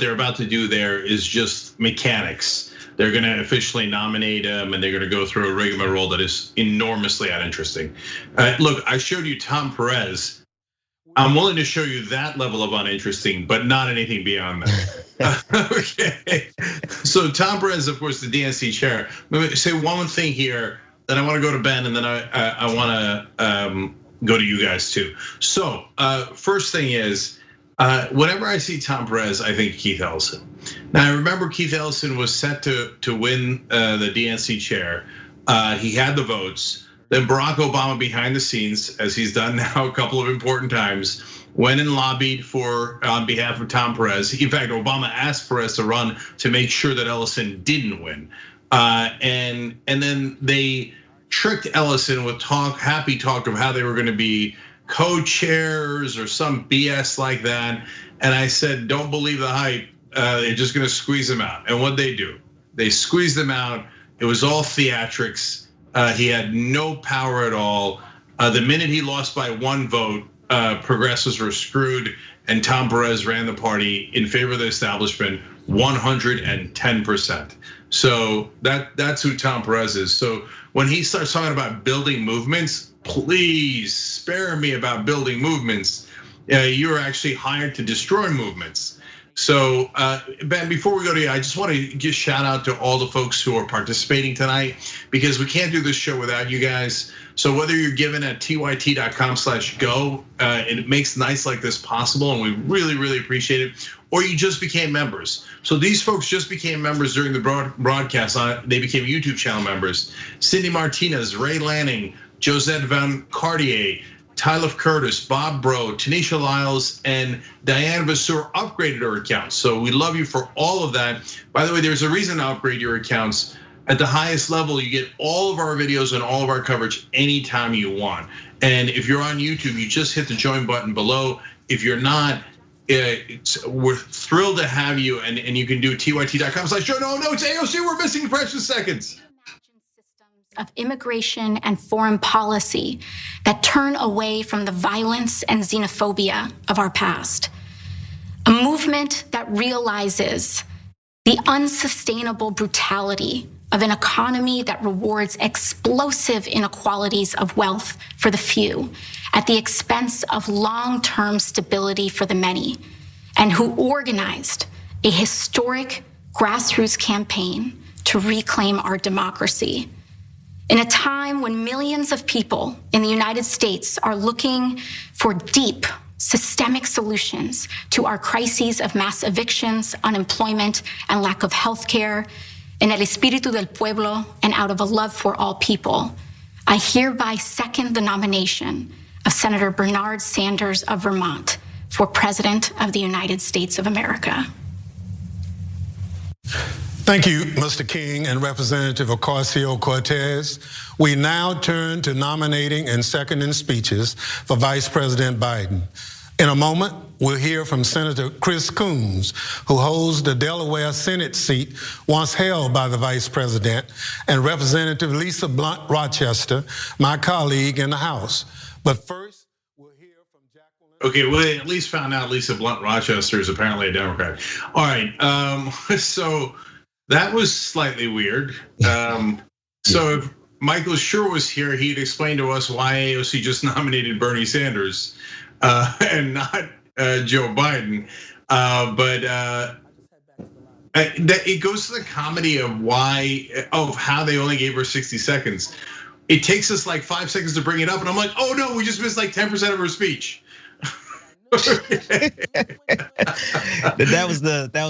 they're about to do there is just mechanics. They're going to officially nominate him, and they're going to go through a rigmarole that is enormously uninteresting. Look, I showed you Tom Perez. I'm willing to show you that level of uninteresting, but not anything beyond that. Okay, so Tom Perez, of course, the DNC chair. Let me say one thing here, then I want to go to Ben, and then I want to go to you guys too. So first thing is, whenever I see Tom Perez, I think Keith Ellison. Now I remember Keith Ellison was set to win the DNC chair. He had the votes. Then Barack Obama, behind the scenes, as he's done now a couple of important times, went and lobbied on behalf of Tom Perez. In fact, Obama asked Perez to run to make sure that Ellison didn't win. And then they tricked Ellison with happy talk of how they were going to be co-chairs or some BS like that. And I said, don't believe the hype. They're just going to squeeze him out. And what they do, they squeezed him out. It was all theatrics. He had no power at all. The minute he lost by 1 vote, progressives were screwed, and Tom Perez ran the party in favor of the establishment 110%. So that's who Tom Perez is. So when he starts talking about building movements, please spare me about building movements. You're actually hired to destroy movements. So Ben, before we go to you, I just want to give shout out to all the folks who are participating tonight, because we can't do this show without you guys. So whether you're giving at tyt.com/go, it makes nights like this possible, and we really, really appreciate it. Or you just became members. So these folks just became members during the broadcast. They became YouTube channel members. Cindy Martinez, Ray Lanning, Josette Van Cartier, Tyler Curtis, Bob Bro, Tanisha Lyles, and Diane Vasseur upgraded our accounts. So we love you for all of that. By the way, there's a reason to upgrade your accounts. At the highest level, you get all of our videos and all of our coverage anytime you want. And if you're on YouTube, you just hit the join button below. If you're not, we're thrilled to have you, and you can do tyt.com/show. No, it's AOC, we're missing precious seconds. Of immigration and foreign policy that turn away from the violence and xenophobia of our past. A movement that realizes the unsustainable brutality of an economy that rewards explosive inequalities of wealth for the few at the expense of long-term stability for the many, and who organized a historic grassroots campaign to reclaim our democracy. In a time when millions of people in the United States are looking for deep, systemic solutions to our crises of mass evictions, unemployment, and lack of health care, in el espíritu del pueblo and out of a love for all people, I hereby second the nomination of Senator Bernard Sanders of Vermont for President of the United States of America. Thank you, Mr. King and Representative Ocasio-Cortez. We now turn to nominating and seconding speeches for Vice President Biden. In a moment, we'll hear from Senator Chris Coons, who holds the Delaware Senate seat once held by the Vice President, and Representative Lisa Blunt Rochester, my colleague in the House. But first, we'll hear from Jacqueline. Okay, well, they at least found out Lisa Blunt Rochester is apparently a Democrat. All right, so that was slightly weird. So if Michael Schur was here, he'd explain to us why AOC just nominated Bernie Sanders and not Joe Biden. But it goes to the comedy of how they only gave her 60 seconds. It takes us like 5 seconds to bring it up, and I'm like, oh no, we just missed like 10% of her speech. That was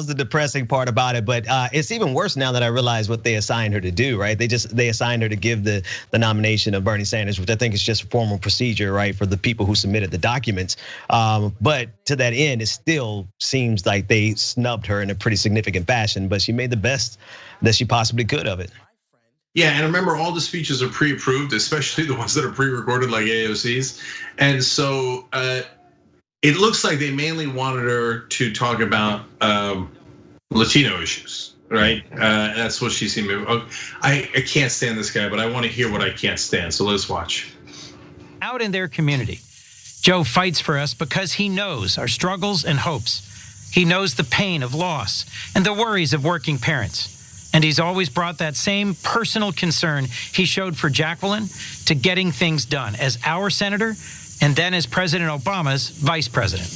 the depressing part about it, but it's even worse now that I realize what they assigned her to do. Right? They assigned her to give the nomination of Bernie Sanders, which I think is just a formal procedure, right, for the people who submitted the documents. But to that end, it still seems like they snubbed her in a pretty significant fashion. But she made the best that she possibly could of it. Yeah, and remember, all the speeches are pre-approved, especially the ones that are pre-recorded like AOC's, and so. It looks like they mainly wanted her to talk about Latino issues, right? That's what she seemed to. I can't stand this guy, but I want to hear what I can't stand. So let's watch. Out in their community, Joe fights for us because he knows our struggles and hopes. He knows the pain of loss and the worries of working parents. And he's always brought that same personal concern he showed for Jacqueline to getting things done as our senator and then as President Obama's vice president.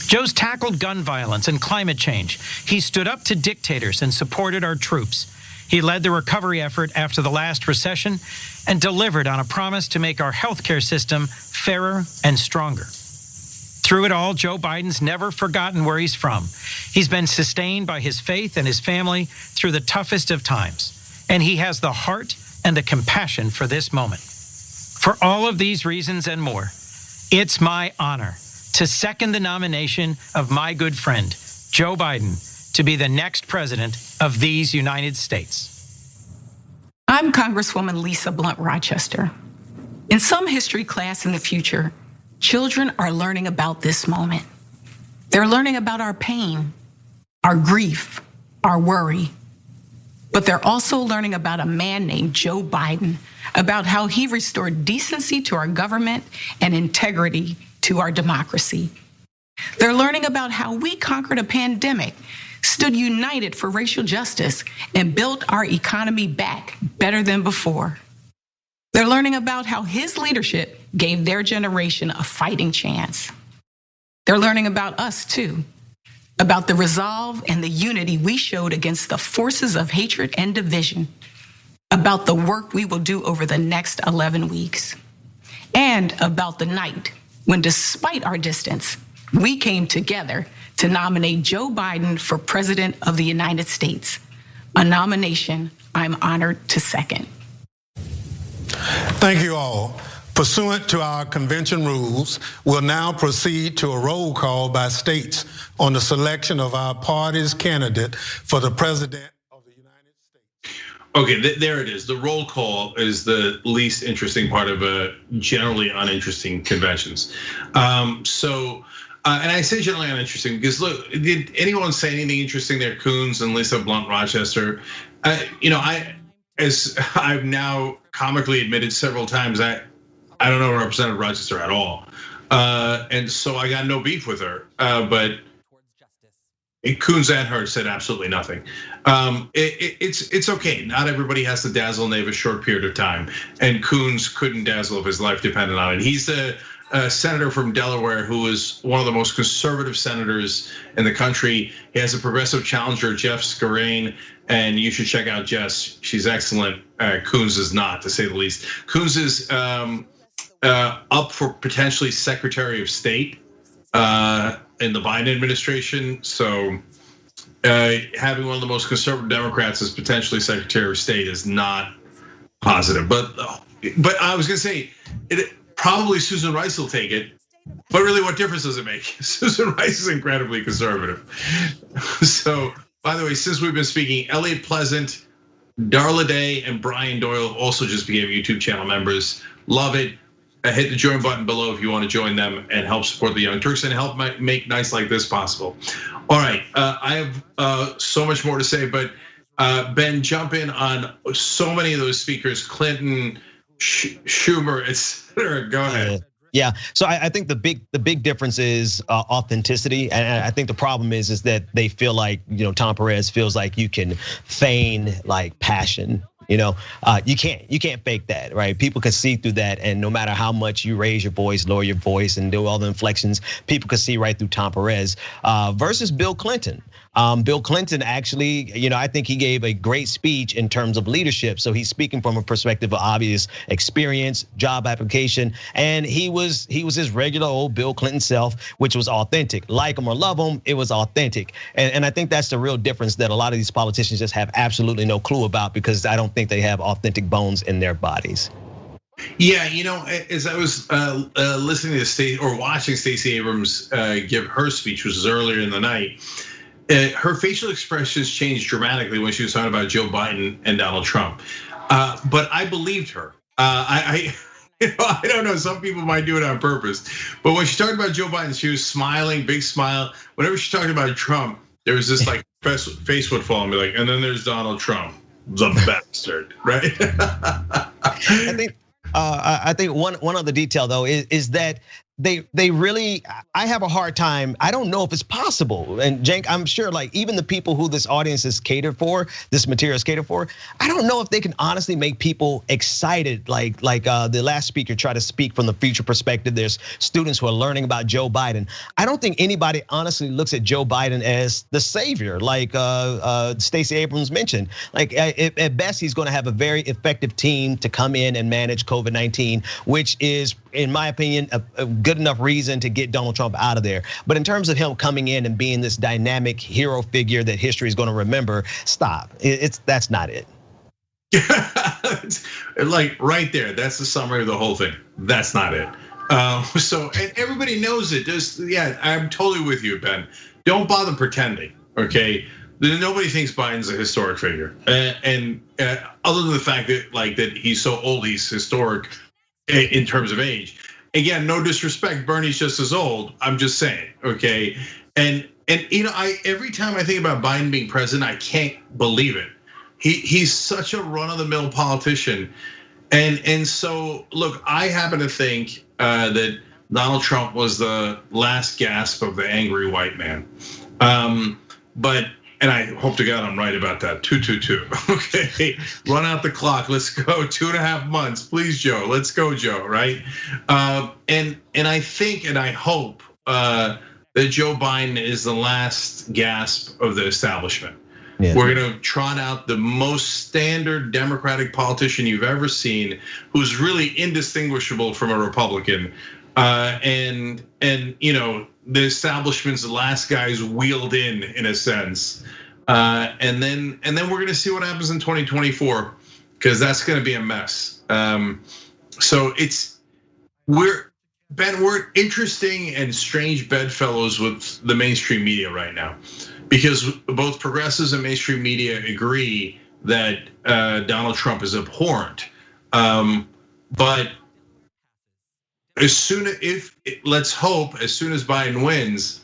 Joe's tackled gun violence and climate change. He stood up to dictators and supported our troops. He led the recovery effort after the last recession and delivered on a promise to make our healthcare system fairer and stronger. Through it all, Joe Biden's never forgotten where he's from. He's been sustained by his faith and his family through the toughest of times. And he has the heart and the compassion for this moment. For all of these reasons and more, it's my honor to second the nomination of my good friend, Joe Biden, to be the next president of these United States. I'm Congresswoman Lisa Blunt Rochester. In some history class in the future, children are learning about this moment. They're learning about our pain, our grief, our worry. But they're also learning about a man named Joe Biden, about how he restored decency to our government and integrity to our democracy. They're learning about how we conquered a pandemic, stood united for racial justice, and built our economy back better than before. They're learning about how his leadership gave their generation a fighting chance. They're learning about us too, about the resolve and the unity we showed against the forces of hatred and division, about the work we will do over the next 11 weeks, and about the night when, despite our distance, we came together to nominate Joe Biden for President of the United States, a nomination I'm honored to second. Thank you all. Pursuant to our convention rules, we'll now proceed to a roll call by states on the selection of our party's candidate for the president of the United States. Okay, there it is. The roll call is the least interesting part of generally uninteresting conventions. And I say generally uninteresting because look, did anyone say anything interesting there? Coons and Lisa Blunt Rochester. As I've now comically admitted several times, I don't know Representative Rochester at all, and so I got no beef with her. But Coons and her said absolutely nothing. It's okay. Not everybody has to dazzle, and they have a short period of time. And Coons couldn't dazzle if his life depended on it. He's the senator from Delaware who is one of the most conservative senators in the country. He has a progressive challenger, Jeff Scarane, and you should check out Jess. She's excellent. Coons is not, to say the least. Coons is up for potentially Secretary of State in the Biden administration. So having one of the most conservative Democrats as potentially Secretary of State is not positive. But I was gonna say, probably Susan Rice will take it. But really, what difference does it make? Susan Rice is incredibly conservative. So, by the way, since we've been speaking, Elliot Pleasant, Darla Day, and Brian Doyle also just became YouTube channel members. Love it. Hit the join button below if you want to join them and help support the Young Turks and help make nights like this possible. All right, I have so much more to say, but Ben, jump in on so many of those speakers: Clinton, Schumer, etc. Go ahead. Yeah, so I think the big difference is authenticity, and I think the problem is that they feel like, Tom Perez feels like you can feign like passion. You can't fake that, right? People can see through that, and no matter how much you raise your voice, lower your voice, and do all the inflections, people can see right through Tom Perez versus Bill Clinton. Bill Clinton actually, I think he gave a great speech in terms of leadership. So he's speaking from a perspective of obvious experience, job application, and he was his regular old Bill Clinton self, which was authentic. Like him or love him, it was authentic. And I think that's the real difference that a lot of these politicians just have absolutely no clue about, because I don't think they have authentic bones in their bodies. Yeah, as I was listening to watching Stacey Abrams give her speech, which was earlier in the night, her facial expressions changed dramatically when she was talking about Joe Biden and Donald Trump. But I believed her. I don't know. Some people might do it on purpose, but when she talked about Joe Biden, she was smiling, big smile. Whenever she talked about Trump, there was this like face would fall and be like, and then there's Donald Trump, the bastard, right? I think one other detail though is that they really, I have a hard time. I don't know if it's possible. And Cenk, I'm sure like even the people who this audience is catered for, this material is catered for, I don't know if they can honestly make people excited like the last speaker tried to speak from the future perspective. There's students who are learning about Joe Biden. I don't think anybody honestly looks at Joe Biden as the savior, like Stacey Abrams mentioned. Like at best, he's gonna have a very effective team to come in and manage COVID-19, which is, in my opinion, a good enough reason to get Donald Trump out of there. But in terms of him coming in and being this dynamic hero figure that history is going to remember, stop. That's not it. Like right there, that's the summary of the whole thing. That's not it. So, and everybody knows it. I'm totally with you, Ben. Don't bother pretending, okay? Nobody thinks Biden's a historic figure, and other than the fact that he's so old, he's historic in terms of age. Again, no disrespect, Bernie's just as old. I'm just saying, okay? And every time I think about Biden being president, I can't believe it. He's such a run-of-the-mill politician, and so look, I happen to think that Donald Trump was the last gasp of the angry white man, and I hope to God I'm right about that. 222. Okay, run out the clock. Let's go. 2.5 months, please, Joe. Let's go, Joe. Right? And I think and I hope that Joe Biden is the last gasp of the establishment. Yeah. We're gonna trot out the most standard Democratic politician you've ever seen, who's really indistinguishable from a Republican. And the establishment's the last guys wheeled in a sense. And then we're gonna see what happens in 2024, because that's gonna be a mess. So we're interesting and strange bedfellows with the mainstream media right now, because both progressives and mainstream media agree that Donald Trump is abhorrent. But let's hope as soon as Biden wins,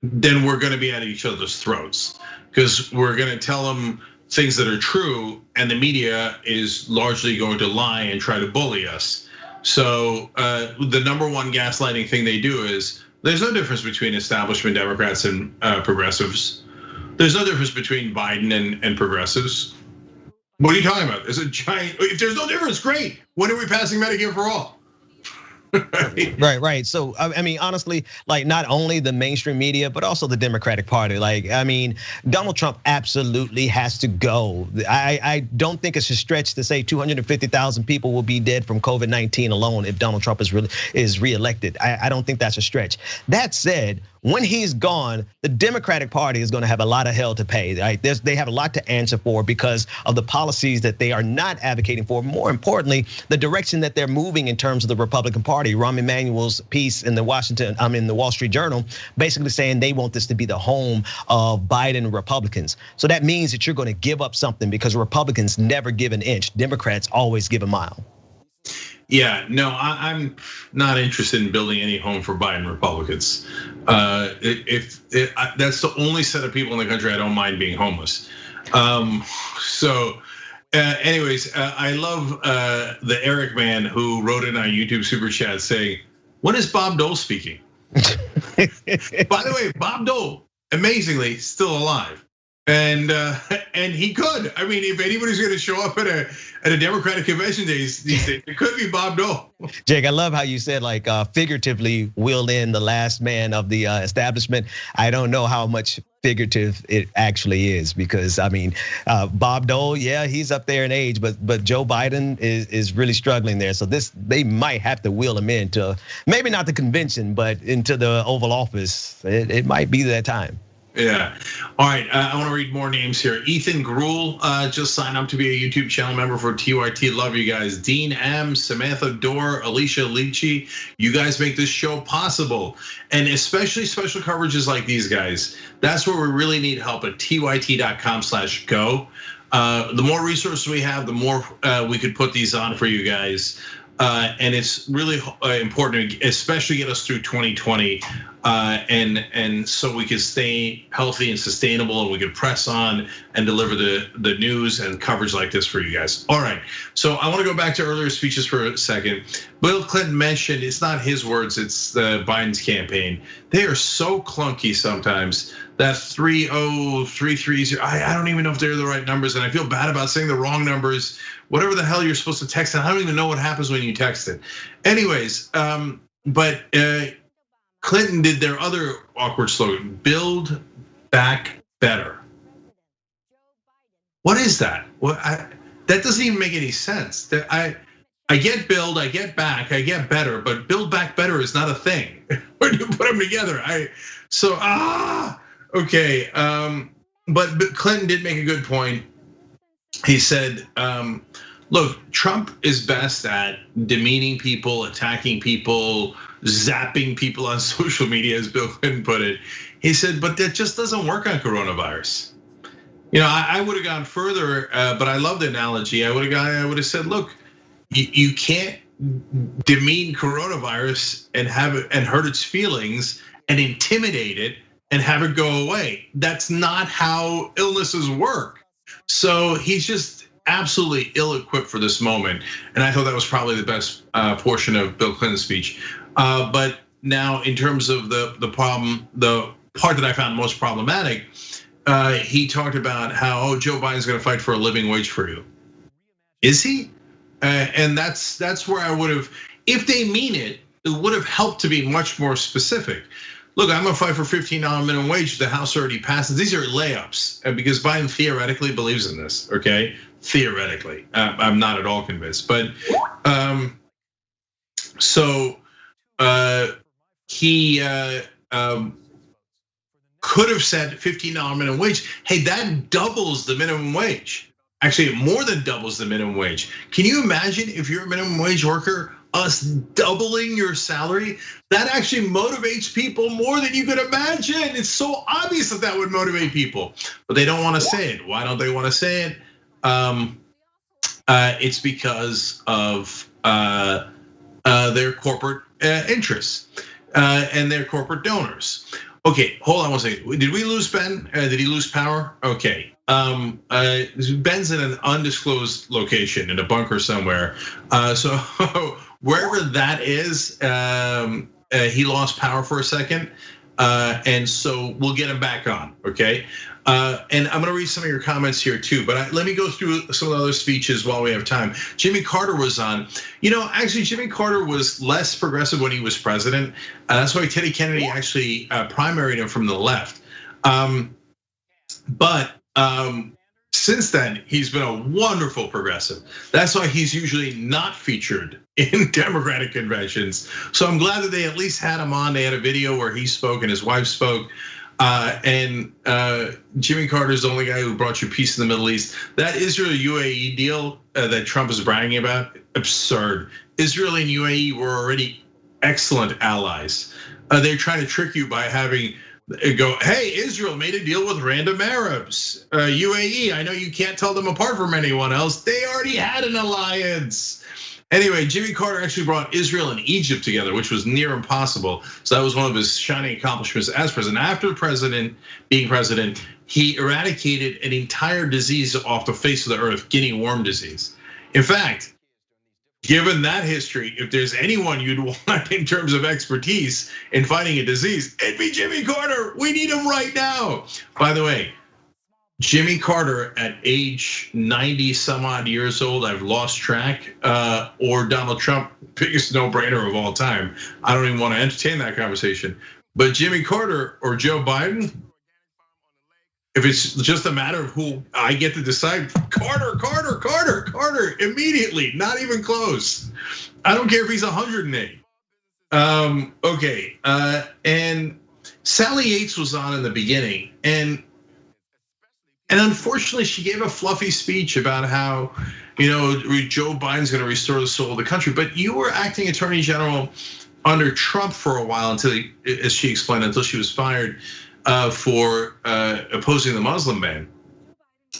then we're gonna be at each other's throats, because we're gonna tell them things that are true, and the media is largely going to lie and try to bully us. So the number one gaslighting thing they do is, there's no difference between establishment Democrats and progressives. There's no difference between Biden and progressives. What are you talking about? There's a giant, if there's no difference, great. When are we passing Medicare for all? Right. So I mean, honestly, like not only the mainstream media, but also the Democratic Party. Like, I mean, Donald Trump absolutely has to go. I don't think it's a stretch to say 250,000 people will be dead from COVID-19 alone if Donald Trump is reelected. I don't think that's a stretch. That said, when he's gone, the Democratic Party is going to have a lot of hell to pay. Right? They have a lot to answer for because of the policies that they are not advocating for. More importantly, the direction that they're moving in terms of the Republican Party. Rahm Emanuel's piece in the Wall Street Journal, basically saying they want this to be the home of Biden Republicans. So that means that you're going to give up something, because Republicans never give an inch. Democrats always give a mile. Yeah, no, I'm not interested in building any home for Biden Republicans. That's the only set of people in the country I don't mind being homeless. Anyways, I love the Eric man who wrote in our YouTube super chat saying, "When is Bob Dole speaking?" By the way, Bob Dole, amazingly, still alive. And he could. I mean, if anybody's going to show up at a Democratic convention these days, it could be Bob Dole. Jake, I love how you said like figuratively wheeled in the last man of the establishment. I don't know how much figurative it actually is, because I mean, Bob Dole, yeah, he's up there in age, but Joe Biden is really struggling there. So they might have to wheel him into maybe not the convention, but into the Oval Office. It might be that time. Yeah. All right. I want to read more names here. Ethan Gruel just signed up to be a YouTube channel member for TYT. Love you guys. Dean M, Samantha Dorr, Alicia Lichi. You guys make this show possible, and especially special coverages like these guys. That's where we really need help at tyt.com/go. The more resources we have, the more we could put these on for you guys. And it's really important to especially get us through 2020, and so we can stay healthy and sustainable, and we can press on and deliver the news and coverage like this for you guys. All right, so I want to go back to earlier speeches for a second. Bill Clinton mentioned, it's not his words, it's the Biden's campaign. They are so clunky sometimes. That 3033, I don't even know if they're the right numbers, and I feel bad about saying the wrong numbers. Whatever the hell you're supposed to text, and I don't even know what happens when you text it. Anyways, but Clinton did their other awkward slogan: "Build Back Better." What is that? That doesn't even make any sense. I get build, I get back, I get better, but build back better is not a thing when you put them together. Okay. But Clinton did make a good point. He said, look, Trump is best at demeaning people, attacking people, zapping people on social media, as Bill Clinton put it. He said, but that just doesn't work on coronavirus. I would have gone further, but I love the analogy. I would have said, look, you can't demean coronavirus and have it and hurt its feelings and intimidate it and have it go away. That's not how illnesses work. So he's just absolutely ill-equipped for this moment. And I thought that was probably the best portion of Bill Clinton's speech. But now in terms of the problem, the part that I found most problematic, he talked about how, Joe Biden's gonna fight for a living wage for you. Is he? And that's where I would have, if they mean it, it would have helped to be much more specific. look, I'm gonna fight for $15 minimum wage. The House already passes. These are layups, because Biden theoretically believes in this. Okay, theoretically, I'm not at all convinced, but he could have said $15 minimum wage. Hey, that doubles the minimum wage. Actually, it more than doubles the minimum wage. Can you imagine if you're a minimum wage worker, us doubling your salary? That actually motivates people more than you could imagine. It's so obvious that that would motivate people, but they don't want to say it. Why don't they want to say it? It's because of their corporate interests and their corporate donors. Okay, hold on one second. Did we lose Ben? Did he lose power? Okay. Ben's in an undisclosed location in a bunker somewhere. So wherever that is, he lost power for a second. And so we'll get him back on, okay? And I'm gonna read some of your comments here too, but let me go through some of the other speeches while we have time. Jimmy Carter was on. Actually, Jimmy Carter was less progressive when he was president. That's why Teddy Kennedy actually primaried him from the left. But since then, he's been a wonderful progressive. That's why he's usually not featured in Democratic conventions. So I'm glad that they at least had him on. They had a video where he spoke and his wife spoke. And Jimmy Carter's the only guy who brought you peace in the Middle East. That Israel-UAE deal that Trump is bragging about, absurd. Israel and UAE were already excellent allies. They're trying to trick you by having go, hey, Israel made a deal with random Arabs. UAE, I know you can't tell them apart from anyone else. They already had an alliance. Anyway, Jimmy Carter actually brought Israel and Egypt together, which was near impossible. So that was one of his shining accomplishments as president. After being president, he eradicated an entire disease off the face of the earth, guinea worm disease. In fact, given that history, if there's anyone you'd want in terms of expertise in fighting a disease, it'd be Jimmy Carter. We need him right now. By the way, Jimmy Carter at age 90 some odd years old, I've lost track, or Donald Trump, biggest no-brainer of all time. I don't even want to entertain that conversation. But Jimmy Carter or Joe Biden, if it's just a matter of who I get to decide, Carter, immediately, not even close. I don't care if he's 108. Okay, and Sally Yates was on in the beginning, and unfortunately, she gave a fluffy speech about how, Joe Biden's gonna restore the soul of the country. But you were acting attorney general under Trump for a while until, as she explained, until she was fired for opposing the Muslim ban.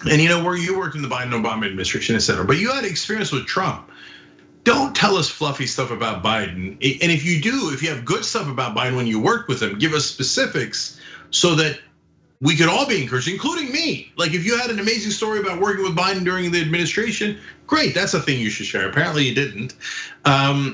And where you worked in the Biden-Obama administration, et cetera. But you had experience with Trump. Don't tell us fluffy stuff about Biden. And if you do, if you have good stuff about Biden when you worked with him, give us specifics so that we could all be encouraged, including me. Like if you had an amazing story about working with Biden during the administration, great, that's a thing you should share. Apparently you didn't. But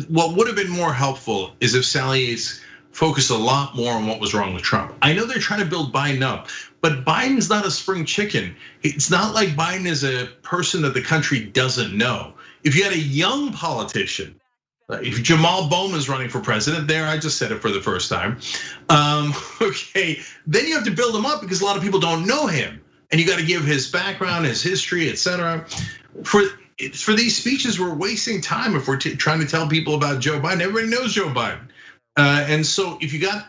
what would have been more helpful is if Sally Yates focused a lot more on what was wrong with Trump. I know they're trying to build Biden up, but Biden's not a spring chicken. It's not like Biden is a person that the country doesn't know. If you had a young politician, if Jamal Bowman's running for president there, I just said it for the first time. Okay, then you have to build him up because a lot of people don't know him. And you got to give his background, his history, et cetera. For these speeches, we're wasting time if we're trying to tell people about Joe Biden. Everybody knows Joe Biden. And so if you got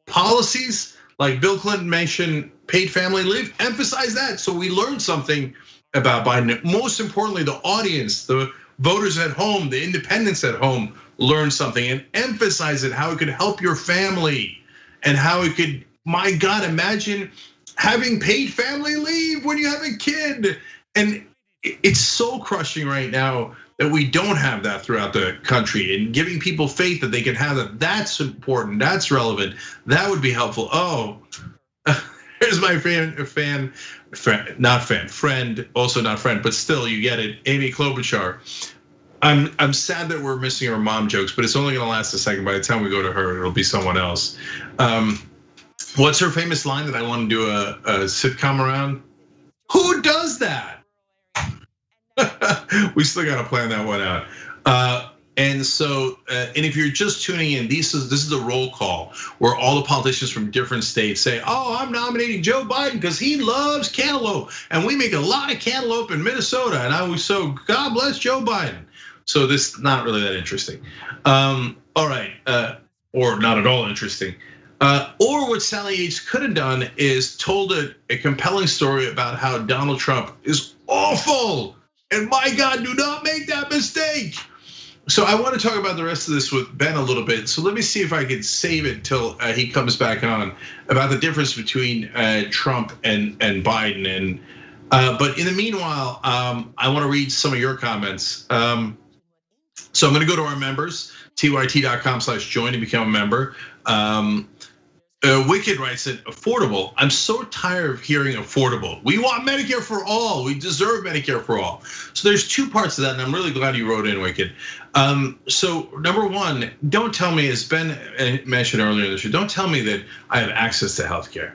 policies like Bill Clinton mentioned, paid family leave, emphasize that so we learn something about Biden. Most importantly, the audience, the voters at home, the independents at home learn something and emphasize it, how it could help your family and how it could, my God, imagine having paid family leave when you have a kid. And it's so crushing right now that we don't have that throughout the country, and giving people faith that they can have that. That's important, that's relevant, that would be helpful. Oh, here's my friend, also not friend, but still you get it, Amy Klobuchar. I'm sad that we're missing our mom jokes, but it's only gonna last a second. By the time we go to her, it'll be someone else. What's her famous line that I want to do a sitcom around? Who does that? We still gotta plan that one out. And so, and if you're just tuning in, this is the roll call where all the politicians from different states say, "Oh, I'm nominating Joe Biden because he loves cantaloupe, and we make a lot of cantaloupe in Minnesota." And so God bless Joe Biden. So this is not really that interesting. All right, or not at all interesting. Or what Sally Yates could have done is told a compelling story about how Donald Trump is awful, and my God, do not make that mistake. So I want to talk about the rest of this with Ben a little bit. So let me see if I can save it till he comes back on about the difference between Trump and Biden. And but in the meanwhile, I want to read some of your comments. So I'm going to go to our members, tyt.com/join to become a member. Wicked writes that affordable. I'm so tired of hearing affordable. We want Medicare for all. We deserve Medicare for all. So there's two parts of that, and I'm really glad you wrote in, Wicked. So number one, don't tell me, as Ben mentioned earlier in the show, don't tell me that I have access to healthcare.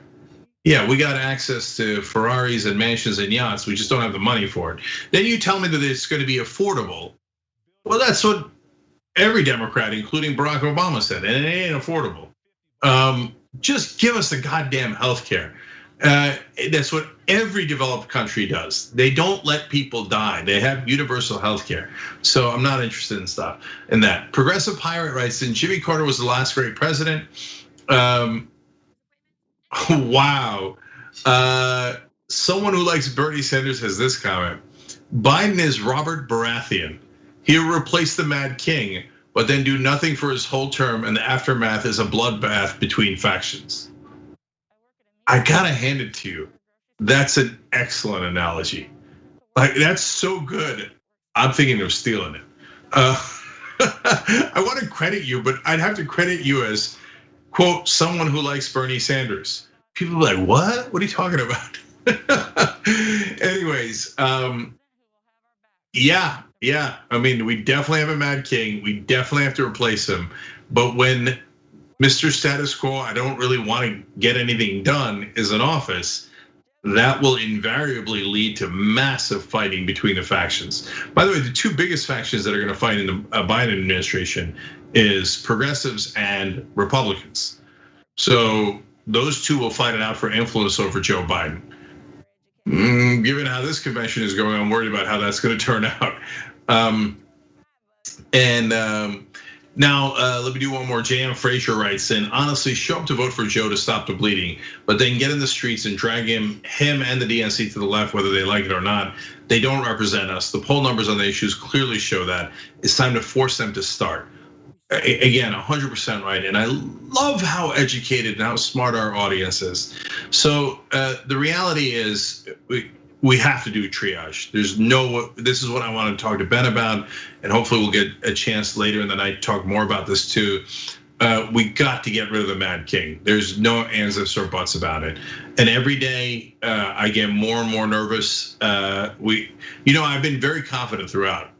Yeah, we got access to Ferraris and mansions and yachts. We just don't have the money for it. Then you tell me that it's going to be affordable. Well, that's what every Democrat, including Barack Obama, said, and it ain't affordable. Just give us the goddamn healthcare. That's what every developed country does. They don't let people die. They have universal healthcare. So I'm not interested in that. Progressive Pirate writes, and Jimmy Carter was the last great president. Wow. Someone who likes Bernie Sanders has this comment. Biden is Robert Baratheon. He'll replace the Mad King, but then do nothing for his whole term, and the aftermath is a bloodbath between factions. I gotta hand it to you. That's an excellent analogy. Like, that's so good. I'm thinking of stealing it. I want to credit you, but I'd have to credit you as, quote, someone who likes Bernie Sanders. People are like, what? What are you talking about? Anyways, yeah. I mean, we definitely have a Mad King. We definitely have to replace him. But when Mr. Status Quo, I don't really want to get anything done, is in office, that will invariably lead to massive fighting between the factions. By the way, the two biggest factions that are going to fight in the Biden administration is progressives and Republicans. So those two will fight it out for influence over Joe Biden. Given how this convention is going, I'm worried about how that's going to turn out. Now, let me do one more. J.M. Frazier writes in, honestly, show up to vote for Joe to stop the bleeding, but then get in the streets and drag him and the DNC to the left, whether they like it or not. They don't represent us. The poll numbers on the issues clearly show that. It's time to force them to start. Again, 100% right. And I love how educated and how smart our audience is. So the reality is we have to do triage. This is what I want to talk to Ben about, and hopefully we'll get a chance later in the night to talk more about this too. We got to get rid of the Mad King. There's no ands, ifs, or buts about it. And every day I get more and more nervous. I've been very confident throughout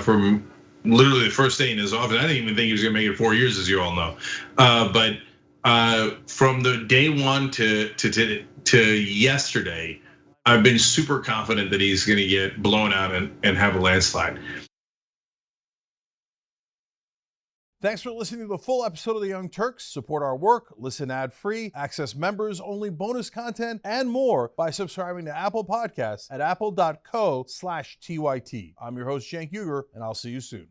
from literally the first day in his office. I didn't even think he was gonna make it 4 years, as you all know. But from the day one to yesterday, I've been super confident that he's gonna get blown out and have a landslide. Thanks for listening to the full episode of The Young Turks. Support our work, listen ad-free, access members-only bonus content, and more by subscribing to Apple Podcasts at apple.co/TYT. I'm your host, Cenk Uygur, and I'll see you soon.